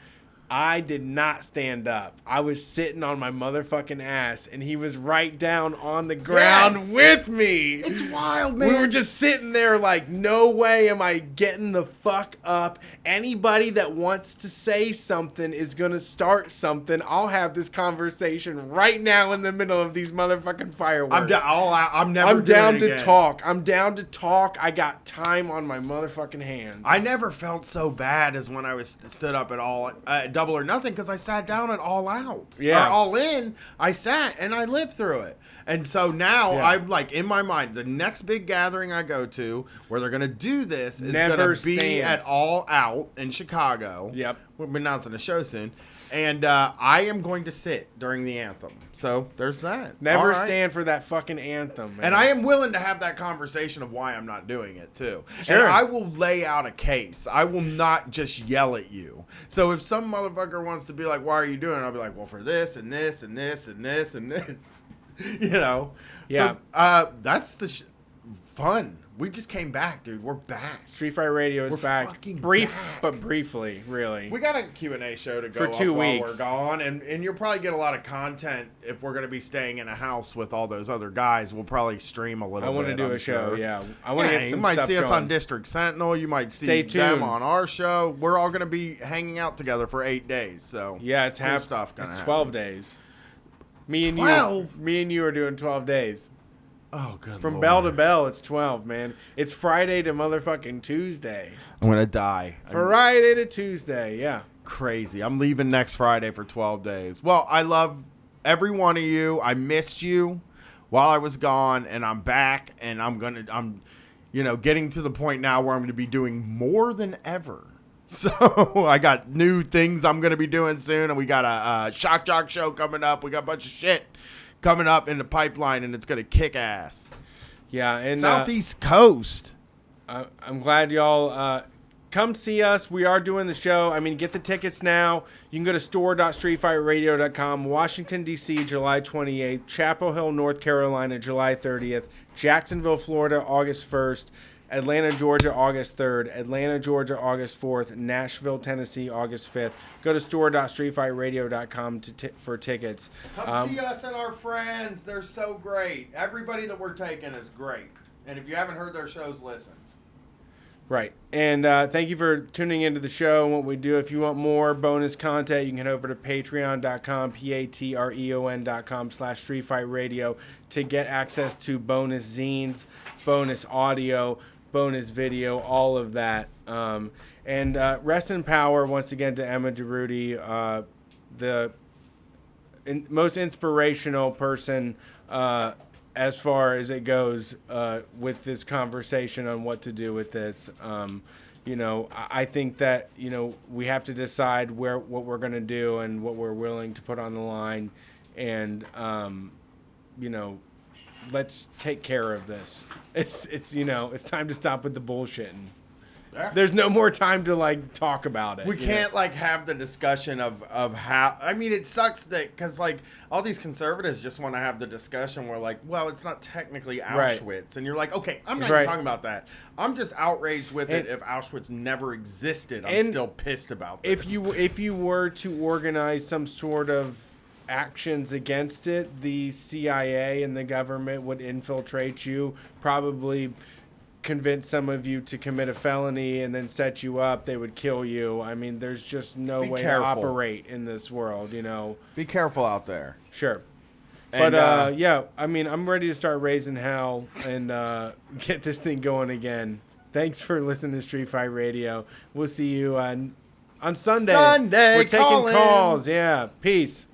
I did not stand up. I was sitting on my motherfucking ass, and he was right down on the ground with me. It's wild, man. We were just sitting there like, no way am I getting the fuck up. Anybody that wants to say something is going to start something. I'll have this conversation right now in the middle of these motherfucking fireworks. I'm down to talk. I'm down to talk. I got time on my motherfucking hands. I never felt so bad as when I was stood up at Double or Nothing, because I sat down at All Out. Yeah. Or All In. I sat and I lived through it. And so now I'm like, in my mind, the next big gathering I go to where they're going to do this is going to be at All Out in Chicago. Yep. We're announcing a show soon. And I am going to sit during the anthem. So there's that. Never stand for that fucking anthem, man. And I am willing to have that conversation of why I'm not doing it, too. Sure. And I will lay out a case. I will not just yell at you. So if some motherfucker wants to be like, why are you doing it? I'll be like, well, for this and this and this and this and this. You know? Yeah. So, that's the fun. We just came back, dude. We're back. Street Fight Radio is back. Fucking brief, back. But briefly, really. We got a Q&A show to go for 2 up while weeks. we're gone, and you'll probably get a lot of content if we're going to be staying in a house with all those other guys. We'll probably stream a little bit. I want to do a show, yeah. I want to get some you might stuff see us going. on District Sentinel. You might see Stay them tuned. on our show. We're all going to be hanging out together for 8 days. So yeah, it's cool stuff gonna It's happen. 12 days. Me and 12? you are doing 12 days. Oh, good From Lord. bell to bell, it's 12, man. It's Friday to motherfucking Tuesday. I'm going to die. Friday to Tuesday, yeah. Crazy. I'm leaving next Friday for 12 days. Well, I love every one of you. I missed you while I was gone, and I'm back, and I'm getting to the point now where I'm going to be doing more than ever. So I got new things I'm going to be doing soon, and we got a Shock Jock show coming up. We got a bunch of shit coming up in the pipeline, and it's going to kick ass. Yeah, and Southeast Coast. I'm glad y'all come see us. We are doing the show. I mean, get the tickets now. You can go to store.streetfightradio.com. Washington, D.C., July 28th. Chapel Hill, North Carolina, July 30th. Jacksonville, Florida, August 1st. Atlanta, Georgia, August 3rd. Atlanta, Georgia, August 4th. Nashville, Tennessee, August 5th. Go to store.streetfightradio.com for tickets. Come see us and our friends. They're so great. Everybody that we're taking is great. And if you haven't heard their shows, listen. Right. And thank you for tuning into the show and what we do. If you want more bonus content, you can head over to patreon.com, patreon.com/streetfightradio to get access to bonus zines, bonus audio, bonus video, all of that. And rest in power once again to Emma DeRudy, the most inspirational person as far as it goes with this conversation on what to do with this. I think that, we have to decide what we're going to do and what we're willing to put on the line. And, let's take care of this. It's time to stop with the bullshitting. there's no more time to like talk about it. We you can't know? like have the discussion of how. I mean, it sucks that because like all these conservatives just want to have the discussion where like, well, it's not technically Auschwitz, Right. and you're like, okay, I'm not Right. even talking about that. I'm just outraged with And- it. If Auschwitz never existed, I'm and still pissed about this. If you were to organize some sort of actions against it, the CIA and the government would infiltrate you, probably convince some of you to commit a felony and then set you up. They would kill you. I mean, there's just no Be way careful. to operate in this world, you know. Be careful out there. Sure. And, But yeah, I mean, I'm ready to start raising hell and get this thing going again. Thanks for listening to Street Fight Radio. We'll see you on Sunday. Sunday, we're taking call in. calls. Yeah. Peace.